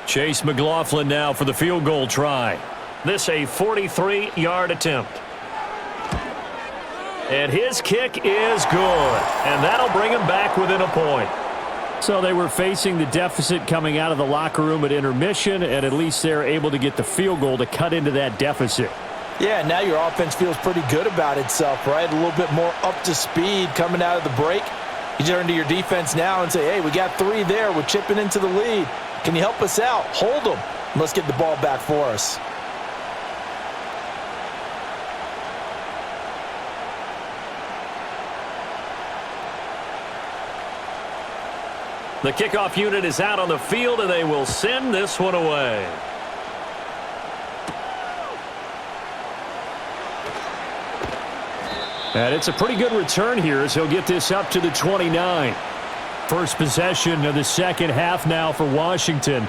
Chase McLaughlin now for the field goal try. This a 43-yard attempt. And his kick is good, and that'll bring him back within a point. So they were facing the deficit coming out of the locker room at intermission, and at least they're able to get the field goal to cut into that deficit. Yeah, now your offense feels pretty good about itself, right? A little bit more up to speed coming out of the break. You turn to your defense now and say, hey, we got 3 there. We're chipping into the lead. Can you help us out? Hold them. Let's get the ball back for us. The kickoff unit is out on the field, and they will send this one away. And it's a pretty good return here as he'll get this up to the 29. First possession of the second half now for Washington.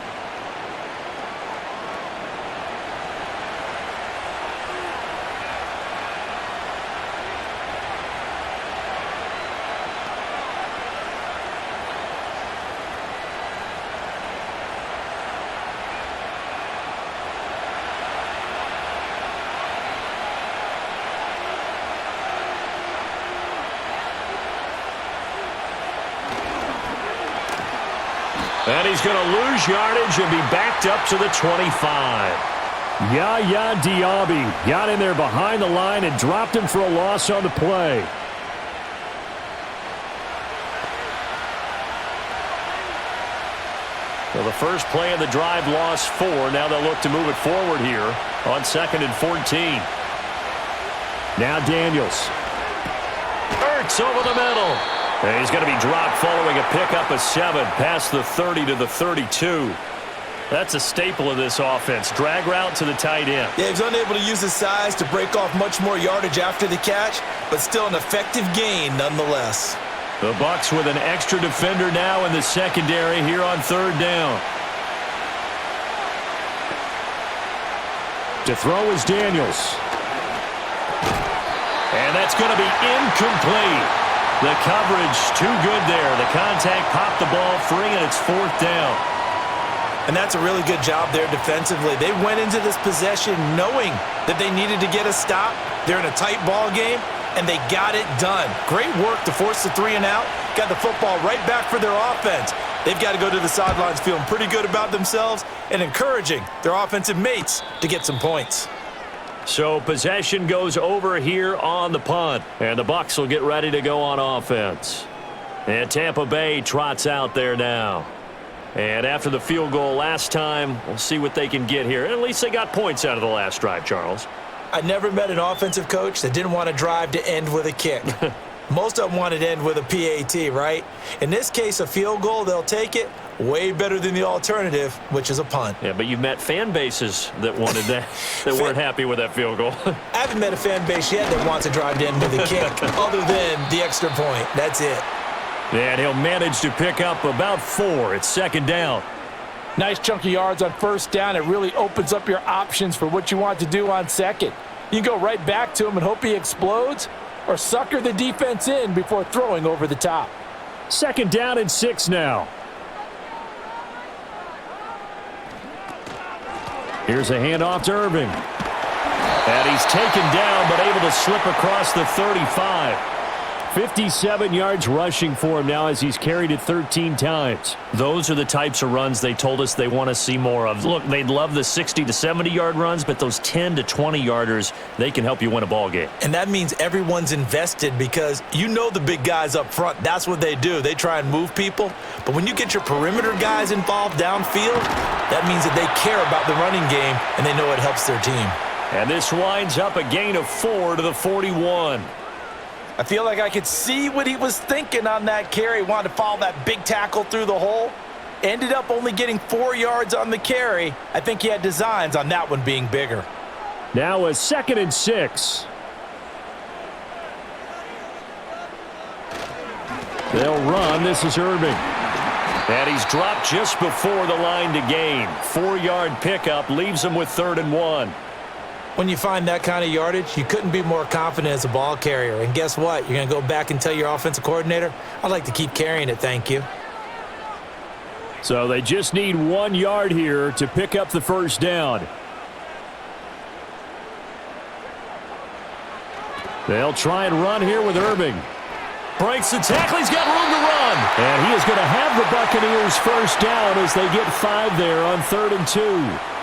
And he's going to lose yardage and be backed up to the 25. Yaya Diaby got in there behind the line and dropped him for a loss on the play. So the first play of the drive lost 4. Now they'll look to move it forward here on 2nd and 14. Now Daniels. Ertz over the middle. And he's going to be dropped following a pickup of 7 past the 30 to the 32. That's a staple of this offense. Drag route to the tight end. Yeah, he's unable to use his size to break off much more yardage after the catch, but still an effective gain nonetheless. The Bucs with an extra defender now in the secondary here on 3rd down. To throw is Daniels. And that's going to be incomplete. The coverage too good there. The contact popped the ball free, and it's 4th down. And that's a really good job there defensively. They went into this possession knowing that they needed to get a stop. They're in a tight ball game, and they got it done. Great work to force the 3 and out. Got the football right back for their offense. They've got to go to the sidelines feeling pretty good about themselves and encouraging their offensive mates to get some points. So possession goes over here on the punt, and the Bucs will get ready to go on offense. And Tampa Bay trots out there now. And after the field goal last time, we'll see what they can get here. At least they got points out of the last drive, Charles. I never met an offensive coach that didn't want to drive to end with a kick. Most of them wanted to end with a PAT, right? In this case, a field goal, they'll take it. Way better than the alternative, which is a punt. Yeah, but you've met fan bases that wanted that, that weren't happy with that field goal. I haven't met a fan base yet that wants to drive to end with a kick, other than the extra point. That's it. And he'll manage to pick up about 4. It's 2nd down. Nice chunk of yards on 1st down. It really opens up your options for what you want to do on 2nd. You can go right back to him and hope he explodes, or sucker the defense in before throwing over the top. 2nd down and 6 now. Here's a handoff to Irving. And he's taken down, but able to slip across the 35. 57 yards rushing for him now as he's carried it 13 times. Those are the types of runs they told us they want to see more of. Look, they'd love the 60 to 70-yard runs, but those 10 to 20-yarders, they can help you win a ball game. And that means everyone's invested because you know the big guys up front. That's what they do. They try and move people. But when you get your perimeter guys involved downfield, that means that they care about the running game and they know it helps their team. And this winds up a gain of 4 to the 41. I feel like I could see what he was thinking on that carry. Wanted to follow that big tackle through the hole. Ended up only getting 4 yards on the carry. I think he had designs on that one being bigger. Now a 2nd and 6. They'll run. This is Irving. And he's dropped just before the line to gain. 4-yard pickup leaves him with 3rd and 1. When you find that kind of yardage, you couldn't be more confident as a ball carrier. And guess what? You're going to go back and tell your offensive coordinator, I'd like to keep carrying it, thank you. So they just need 1 yard here to pick up the 1st down. They'll try and run here with Irving. Breaks the tackle. He's got room to run. And he is going to have the Buccaneers 1st down as they get 5 there on 3rd and 2.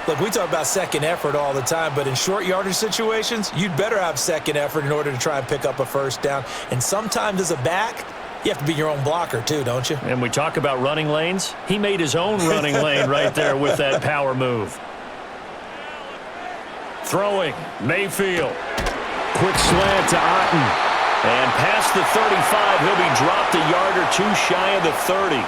Look, we talk about second effort all the time, but in short yardage situations, you'd better have second effort in order to try and pick up a 1st down. And sometimes as a back, you have to be your own blocker too, don't you? And we talk about running lanes. He made his own running lane right there with that power move. Throwing, Mayfield. Quick slant to Otten. And past the 35, he'll be dropped a yard or 2 shy of the 30.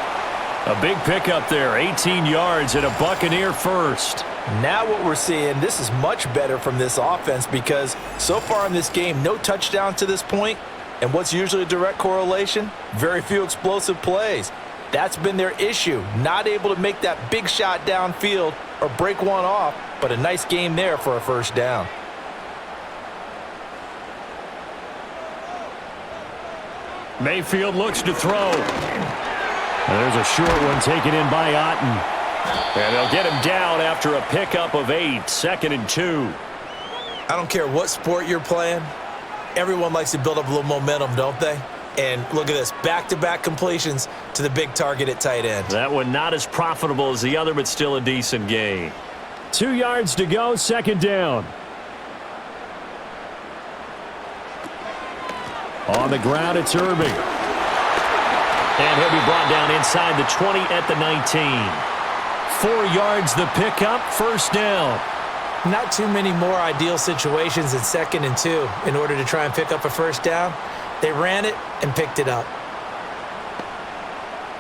A big pickup there, 18 yards and a Buccaneer 1st. Now what we're seeing, this is much better from this offense because so far in this game, no touchdown to this point, and what's usually a direct correlation? Very few explosive plays. That's been their issue, not able to make that big shot downfield or break one off, but a nice game there for a first down. Mayfield looks to throw. There's a short one taken in by Otten. And they'll get him down after a pickup of 8, 2nd and 2. I don't care what sport you're playing. Everyone likes to build up a little momentum, don't they? And look at this, back-to-back completions to the big target at tight end. That one not as profitable as the other, but still a decent gain. 2 yards to go, 2nd down. On the ground, it's Irving. And he'll be brought down inside the 20 at the 19. 4 yards the pickup, first down. Not too many more ideal situations in 2nd and 2 in order to try and pick up a first down. They ran it and picked it up.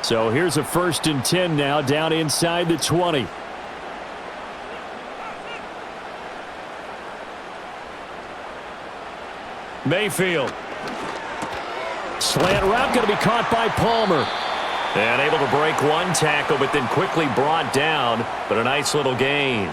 So here's a 1st and 10 now, down inside the 20. Mayfield. Slant route going to be caught by Palmer. And able to break one tackle, but then quickly brought down, but a nice little gain.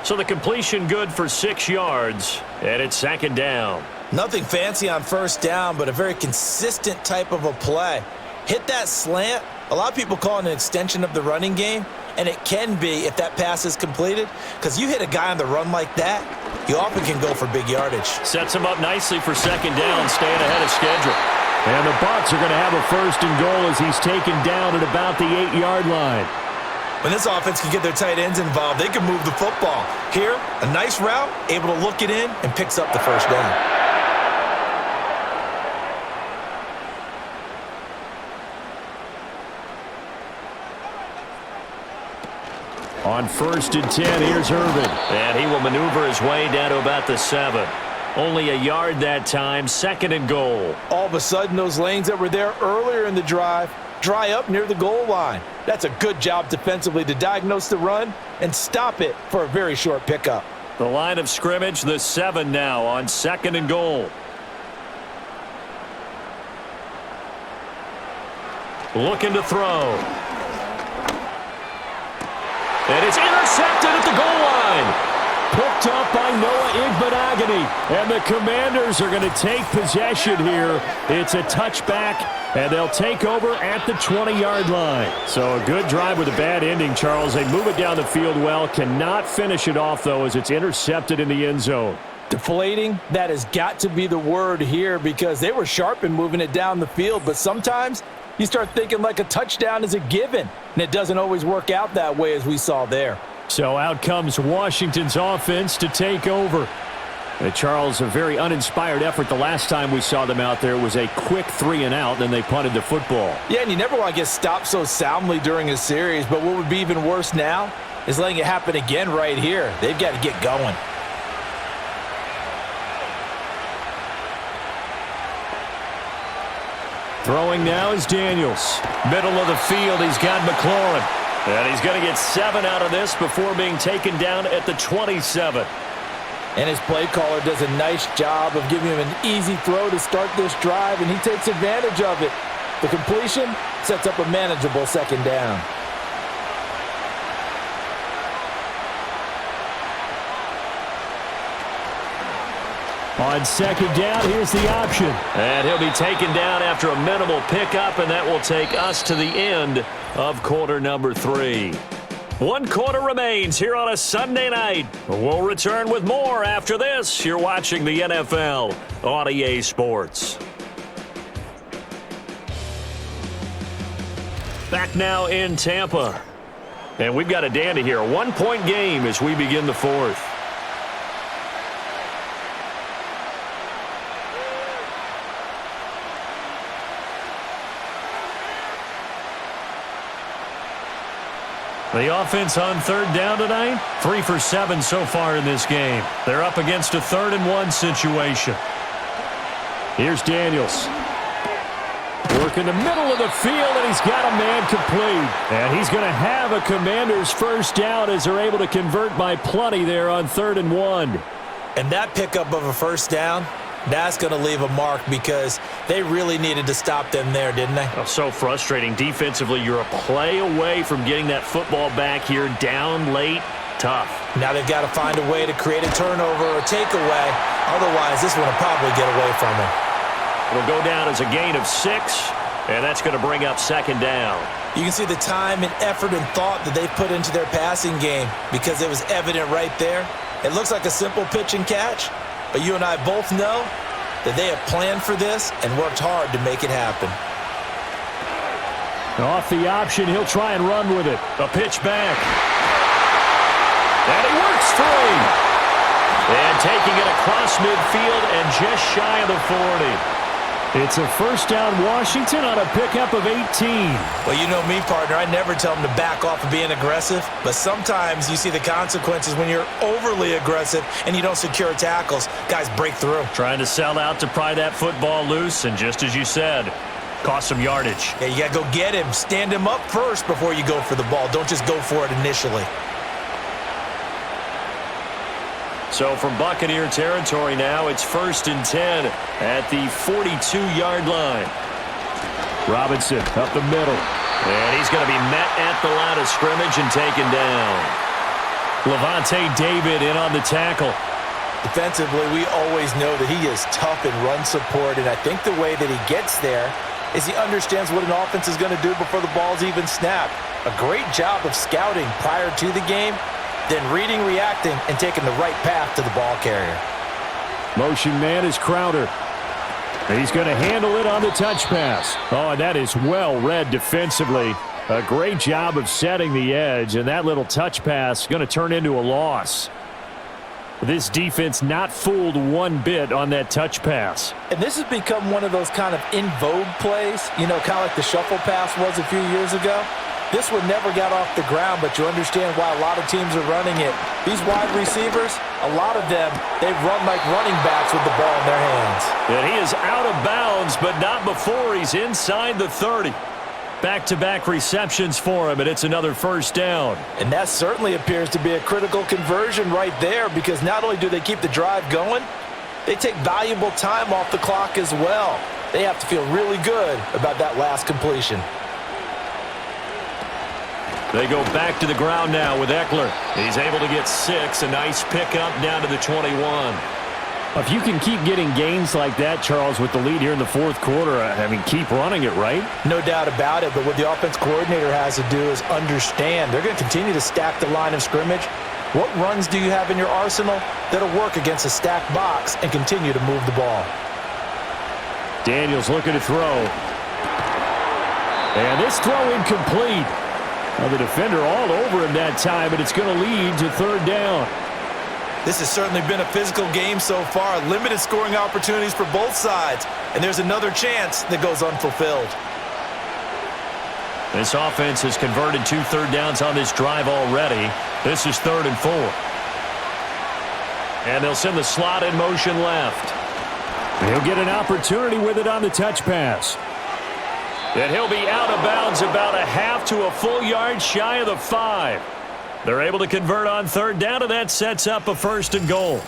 So the completion good for 6 yards, and it's 2nd down. Nothing fancy on first down, but a very consistent type of a play. Hit that slant. A lot of people call it an extension of the running game, and it can be if that pass is completed, because you hit a guy on the run like that, you often can go for big yardage. Sets him up nicely for 2nd down, staying ahead of schedule. And the Bucs are going to have a 1st and goal as he's taken down at about the 8-yard line. When this offense can get their tight ends involved, they can move the football. Here, a nice route, able to look it in, and picks up the first down. On 1st and 10, here's Irvin. And he will maneuver his way down to about the 7. Only a yard that time, 2nd and goal. All of a sudden, those lanes that were there earlier in the drive dry up near the goal line. That's a good job defensively to diagnose the run and stop it for a very short pickup. The line of scrimmage, the 7 now on 2nd and goal. Looking to throw. And it's intercepted at the goal line. Picked up by Noah Igbenogany. And the Commanders are going to take possession here. It's a touchback, and they'll take over at the 20-yard line. So a good drive with a bad ending, Charles. They move it down the field well. Cannot finish it off, though, as it's intercepted in the end zone. Deflating, that has got to be the word here because they were sharp in moving it down the field. But sometimes you start thinking like a touchdown is a given, and it doesn't always work out that way as we saw there. So out comes Washington's offense to take over. Charles, a very uninspired effort the last time we saw them out there was a quick 3 and out, then they punted the football. Yeah, and you never want to get stopped so soundly during a series, but what would be even worse now is letting it happen again right here. They've got to get going. Throwing now is Daniels. Middle of the field, he's got McLaurin. And he's going to get 7 out of this before being taken down at the 27. And his play caller does a nice job of giving him an easy throw to start this drive, and he takes advantage of it. The completion sets up a manageable 2nd down. On 2nd down, here's the option. And he'll be taken down after a minimal pickup, and that will take us to the end of quarter number 3. 1 quarter remains here on a Sunday night. We'll return with more after this. You're watching the NFL on EA Sports. Back now in Tampa. And we've got a dandy here. A 1-point game as we begin the 4th. The offense on 3rd down tonight, 3 for 7 so far in this game. They're up against a 3rd and 1 situation. Here's Daniels. Working the middle of the field, and he's got a man complete. And he's going to have a Commanders first down as they're able to convert by plenty there on 3rd and 1. And that pickup of a first down, that's going to leave a mark because they really needed to stop them there, didn't they? Oh, so frustrating. Defensively, you're a play away from getting that football back here down late. Tough. Now they've got to find a way to create a turnover or takeaway. Otherwise, this one will probably get away from them. It'll go down as a gain of 6, and that's going to bring up 2nd down. You can see the time and effort and thought that they've put into their passing game because it was evident right there. It looks like a simple pitch and catch, but you and I both know that they have planned for this and worked hard to make it happen. Off the option, he'll try and run with it. A pitch back. And he works free. And taking it across midfield and just shy of the 40. It's a first down Washington on a pickup of 18. Well, you know me, partner. I never tell them to back off of being aggressive, but sometimes you see the consequences when you're overly aggressive and you don't secure tackles. Guys break through. Trying to sell out to pry that football loose, and just as you said, cost some yardage. Yeah, you got to go get him. Stand him up first before you go for the ball. Don't just go for it initially. So from Buccaneer territory now, it's 1st and 10 at the 42-yard line. Robinson up the middle. And he's going to be met at the line of scrimmage and taken down. Levante David in on the tackle. Defensively, we always know that he is tough in run support, and I think the way that he gets there is he understands what an offense is going to do before the ball's even snapped. A great job of scouting prior to the game, then reading, reacting, and taking the right path to the ball carrier. Motion man is Crowder. He's going to handle it on the touch pass. Oh, and that is well read defensively. A great job of setting the edge, and that little touch pass is going to turn into a loss. This defense not fooled one bit on that touch pass. And this has become one of those kind of in vogue plays, you know, kind of like the shuffle pass was a few years ago. This one never got off the ground, but you understand why a lot of teams are running it. These wide receivers, a lot of them, they run like running backs with the ball in their hands. And he is out of bounds, but not before he's inside the 30. Back-to-back receptions for him, and it's another first down. And that certainly appears to be a critical conversion right there, because not only do they keep the drive going, they take valuable time off the clock as well. They have to feel really good about that last completion. They go back to the ground now with Eckler. He's able to get 6. A nice pickup down to the 21. If you can keep getting gains like that, Charles, with the lead here in the 4th quarter, I mean, keep running it, right? No doubt about it, but what the offense coordinator has to do is understand. They're going to continue to stack the line of scrimmage. What runs do you have in your arsenal that'll work against a stacked box and continue to move the ball? Daniels looking to throw. And this throw incomplete. Well, the defender all over him that time, but it's going to lead to 3rd down. This has certainly been a physical game so far. Limited scoring opportunities for both sides. And there's another chance that goes unfulfilled. This offense has converted 2 third downs on this drive already. This is 3rd and 4. And they'll send the slot in motion left. He'll get an opportunity with it on the touch pass. And he'll be out of bounds about a half to a full yard shy of the 5. They're able to convert on 3rd down, and that sets up a 1st and goal.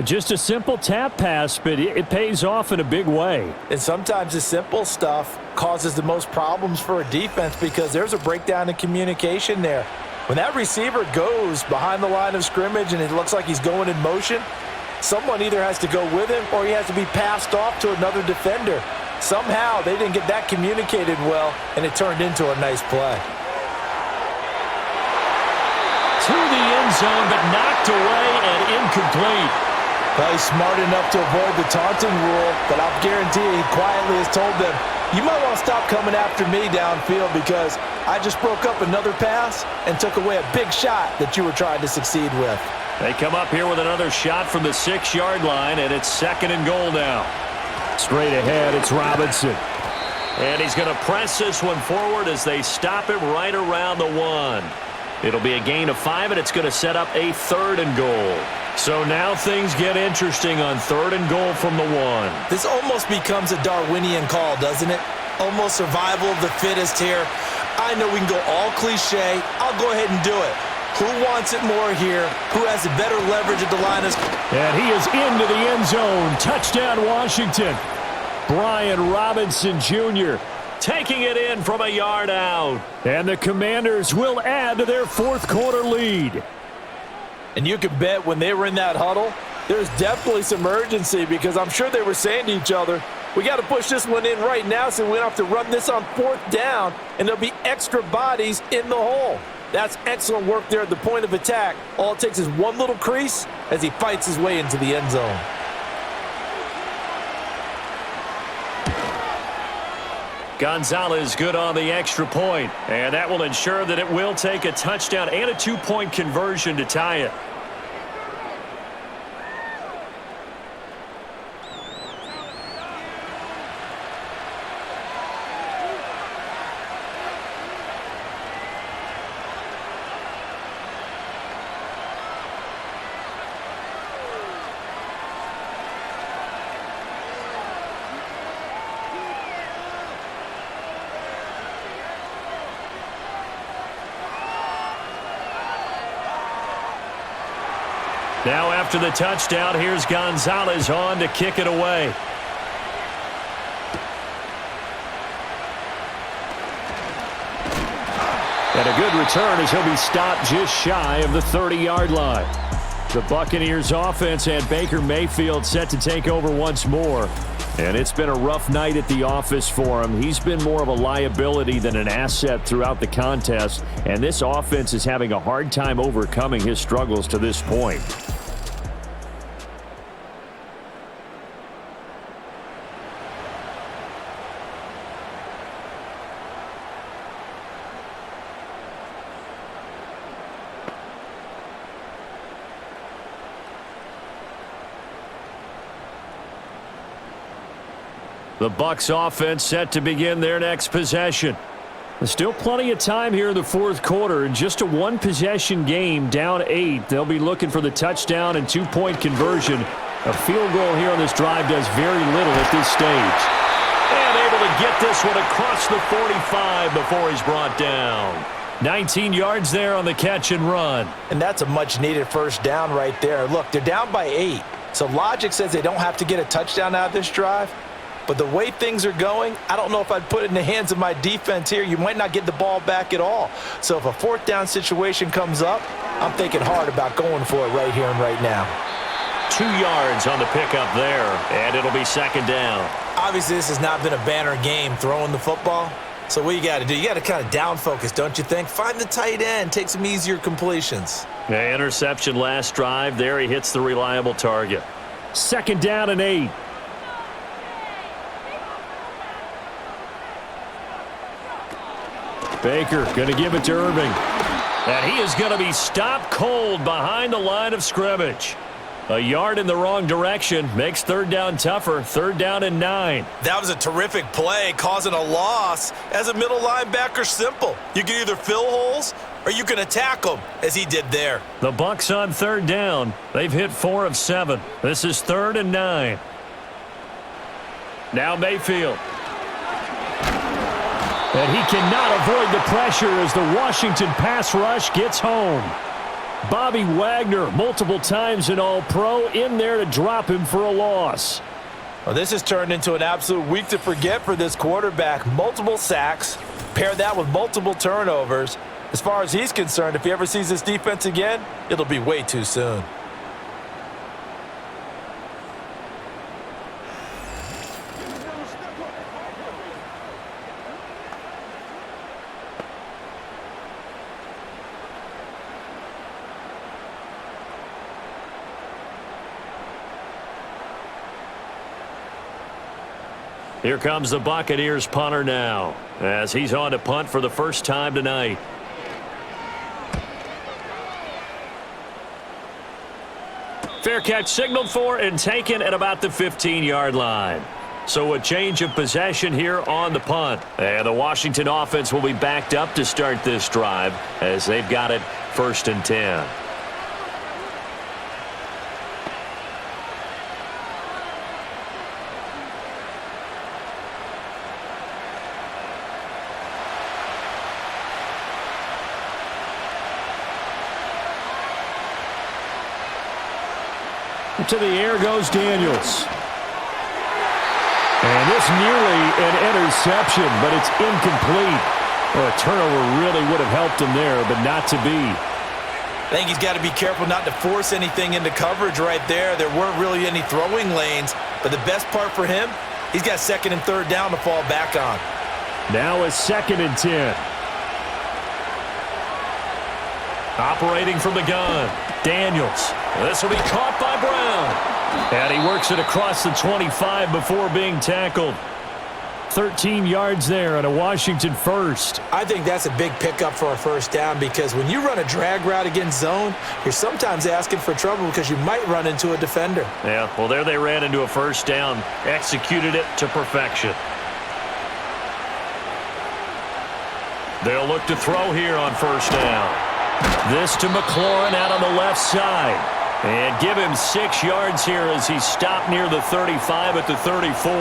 Just a simple tap pass, but it pays off in a big way. And sometimes the simple stuff causes the most problems for a defense because there's a breakdown in communication there. When that receiver goes behind the line of scrimmage and it looks like he's going in motion, someone either has to go with him or he has to be passed off to another defender. Somehow they didn't get that communicated well, and it turned into a nice play. To the end zone, but knocked away and incomplete. Well, he's smart enough to avoid the taunting rule, but I'll guarantee he quietly has told them, you might want to stop coming after me downfield because I just broke up another pass and took away a big shot that you were trying to succeed with. They come up here with another shot from the 6-yard line, and it's 2nd and goal now. Straight ahead, it's Robinson. And he's going to press this one forward as they stop him right around the 1. It'll be a gain of 5, and it's going to set up a 3rd and goal. So now things get interesting on 3rd and goal from the 1. This almost becomes a Darwinian call, doesn't it? Almost survival of the fittest here. I know we can go all cliche. I'll go ahead and do it. Who wants it more here? Who has the better leverage at the line? And he is into the end zone. Touchdown, Washington. Brian Robinson Jr. taking it in from a yard out. And the Commanders will add to their 4th quarter lead. And you can bet when they were in that huddle, there's definitely some urgency because I'm sure they were saying to each other, we got to push this one in right now so we don't have to run this on 4th down, and there'll be extra bodies in the hole. That's excellent work there at the point of attack. All it takes is one little crease as he fights his way into the end zone. Gonzalez good on the extra point, and that will ensure that it will take a touchdown and a 2-point conversion to tie it. Now after the touchdown, here's Gonzalez on to kick it away. And a good return as he'll be stopped just shy of the 30-yard line. The Buccaneers offense and Baker Mayfield set to take over once more. And it's been a rough night at the office for him. He's been more of a liability than an asset throughout the contest. And this offense is having a hard time overcoming his struggles to this point. The Bucs offense set to begin their next possession. There's still plenty of time here in the 4th quarter. In just a 1-possession game, down 8. They'll be looking for the touchdown and 2-point conversion. A field goal here on this drive does very little at this stage. And able to get this one across the 45 before he's brought down. 19 yards there on the catch and run. And that's a much-needed first down right there. Look, they're down by 8. So logic says they don't have to get a touchdown out of this drive. But the way things are going, I don't know if I'd put it in the hands of my defense here. You might not get the ball back at all. So if a 4th down situation comes up, I'm thinking hard about going for it right here and right now. 2 yards on the pickup there, and it'll be 2nd down. Obviously, this has not been a banner game throwing the football. So what you got to do, you got to kind of down focus, don't you think? Find the tight end, take some easier completions. The interception last drive. There he hits the reliable target. 2nd down and 8. Baker going to give it to Irving. And he is going to be stopped cold behind the line of scrimmage. A yard in the wrong direction makes 3rd down tougher. 3rd down and 9. That was a terrific play, causing a loss. As a middle linebacker, simple. You can either fill holes or you can attack them, as he did there. The Bucs on 3rd down. They've hit 4 of 7. This is 3rd and 9. Now Mayfield. And he cannot avoid the pressure as the Washington pass rush gets home. Bobby Wagner, multiple times an All-Pro, in there to drop him for a loss. Well, this has turned into an absolute week to forget for this quarterback. Multiple sacks, pair that with multiple turnovers. As far as he's concerned, if he ever sees this defense again, it'll be way too soon. Here comes the Buccaneers punter now, as he's on to punt for the first time tonight. Fair catch signaled for and taken at about the 15-yard line. So a change of possession here on the punt. And the Washington offense will be backed up to start this drive as they've got it 1st and 10. To the air goes Daniels. And this nearly an interception, but it's incomplete. Well, a turnover really would have helped him there, but not to be. I think he's got to be careful not to force anything into coverage right there. There weren't really any throwing lanes, but the best part for him, he's got second and third down to fall back on. Now it's 2nd and 10. Operating from the gun, Daniels. This will be caught by Brown. And he works it across the 25 before being tackled. 13 yards there and a Washington first. I think that's a big pickup for a first down because when you run a drag route against zone, you're sometimes asking for trouble because you might run into a defender. Yeah, well, there they ran into a first down, executed it to perfection. They'll look to throw here on first down. This to McLaurin out on the left side. And give him 6 yards here as he stopped near the 35 at the 34.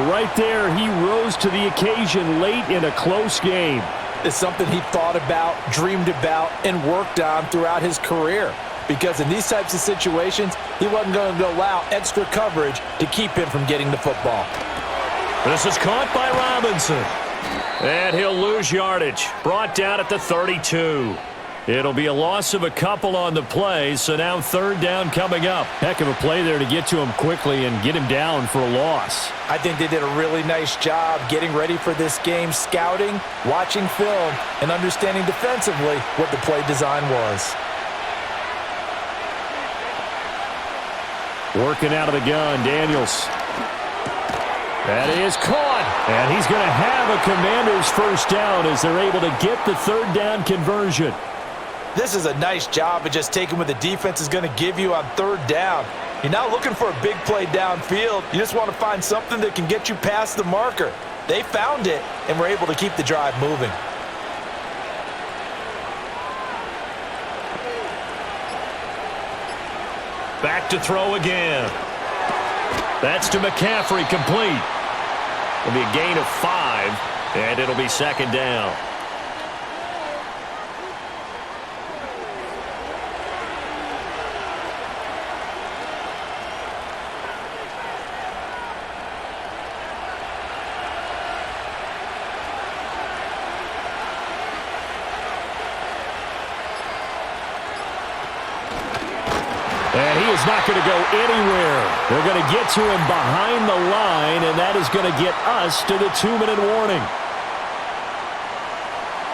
Right there, he rose to the occasion late in a close game. It's something he thought about, dreamed about, and worked on throughout his career. Because in these types of situations, he wasn't going to allow extra coverage to keep him from getting the football. This is caught by Robinson. And he'll lose yardage. Brought down at the 32. It'll be a loss of a couple on the play, so now third down coming up. Heck of a play there to get to him quickly and get him down for a loss. I think they did a really nice job getting ready for this game, scouting, watching film, and understanding defensively what the play design was. Working out of the gun, Daniels. That is caught. And he's going to have a Commanders first down as they're able to get the third down conversion. This is a nice job of just taking what the defense is going to give you on third down. You're not looking for a big play downfield. You just want to find something that can get you past the marker. They found it and were able to keep the drive moving. Back to throw again. That's to McCaffrey, complete. It'll be a gain of 5, and it'll be second down. And he is not going to go anywhere. They're going to get to him behind the line, and that is going to get us to the 2-minute warning.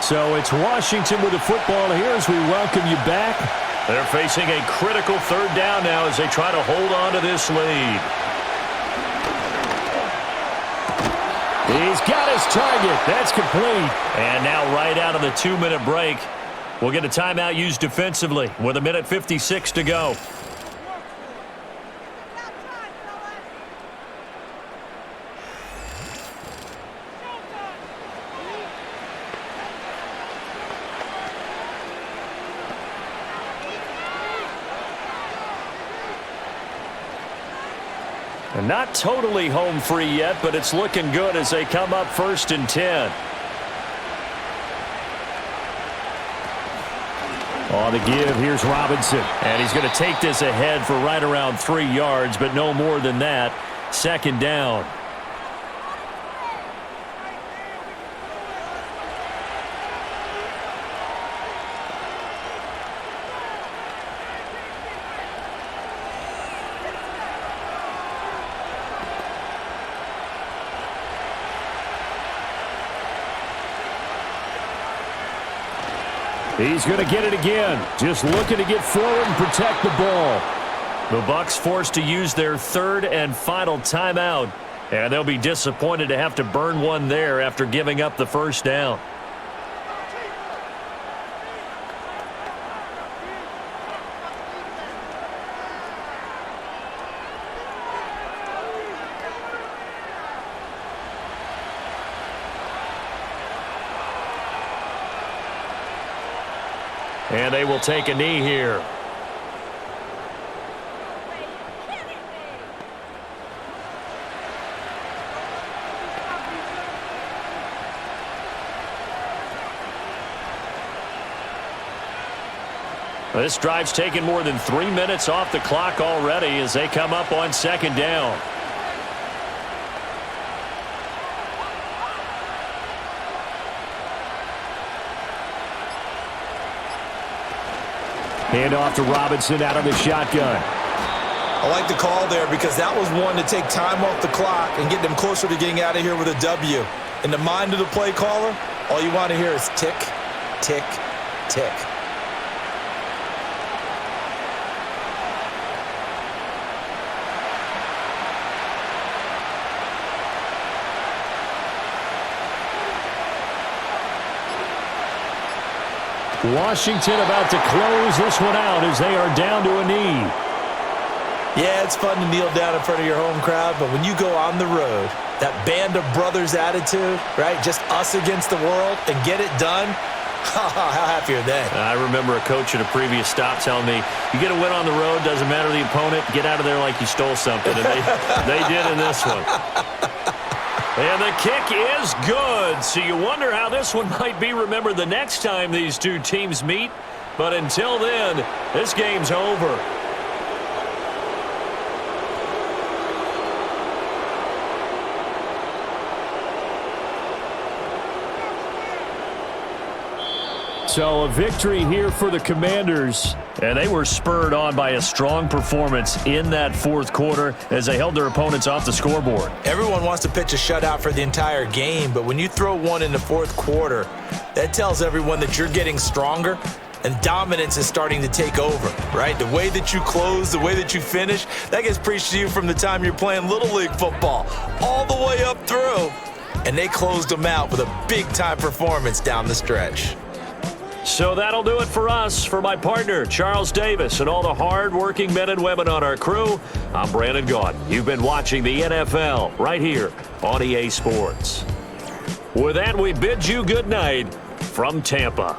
So it's Washington with the football here as we welcome you back. They're facing a critical third down now as they try to hold on to this lead. He's got his target. That's complete. And now right out of the 2-minute break, we'll get a timeout used defensively with 1:56 to go. And not totally home free yet, but it's looking good as they come up 1st and 10. On the give, here's Robinson. And he's going to take this ahead for right around 3 yards, but no more than that. Second down. He's going to get it again. Just looking to get forward and protect the ball. The Bucs forced to use their third and final timeout. And they'll be disappointed to have to burn one there after giving up the first down. And they will take a knee here. This drive's taken more than 3 minutes off the clock already as they come up on second down. Hand off to Robinson out of the shotgun. I like the call there because that was one to take time off the clock and get them closer to getting out of here with a W. In the mind of the play caller, all you want to hear is tick, tick, tick. Washington about to close this one out as they are down to a knee. Yeah, it's fun to kneel down in front of your home crowd, but when you go on the road, that band of brothers attitude, right? Just us against the world and get it done. How happy are they? I remember a coach at a previous stop telling me, you get a win on the road, doesn't matter the opponent, get out of there like you stole something. And they did in this one. And the kick is good. So you wonder how this one might be remembered the next time these two teams meet. But until then, this game's over. So a victory here for the Commanders. And they were spurred on by a strong performance in that fourth quarter as they held their opponents off the scoreboard. Everyone wants to pitch a shutout for the entire game, but when you throw one in the fourth quarter, that tells everyone that you're getting stronger and dominance is starting to take over, right? The way that you close, the way that you finish, that gets preached to you from the time you're playing Little League football all the way up through. And they closed them out with a big-time performance down the stretch. So that'll do it for us. For my partner, Charles Davis, and all the hard-working men and women on our crew, I'm Brandon Gaudin. You've been watching the NFL right here on EA Sports. With that, we bid you good night from Tampa.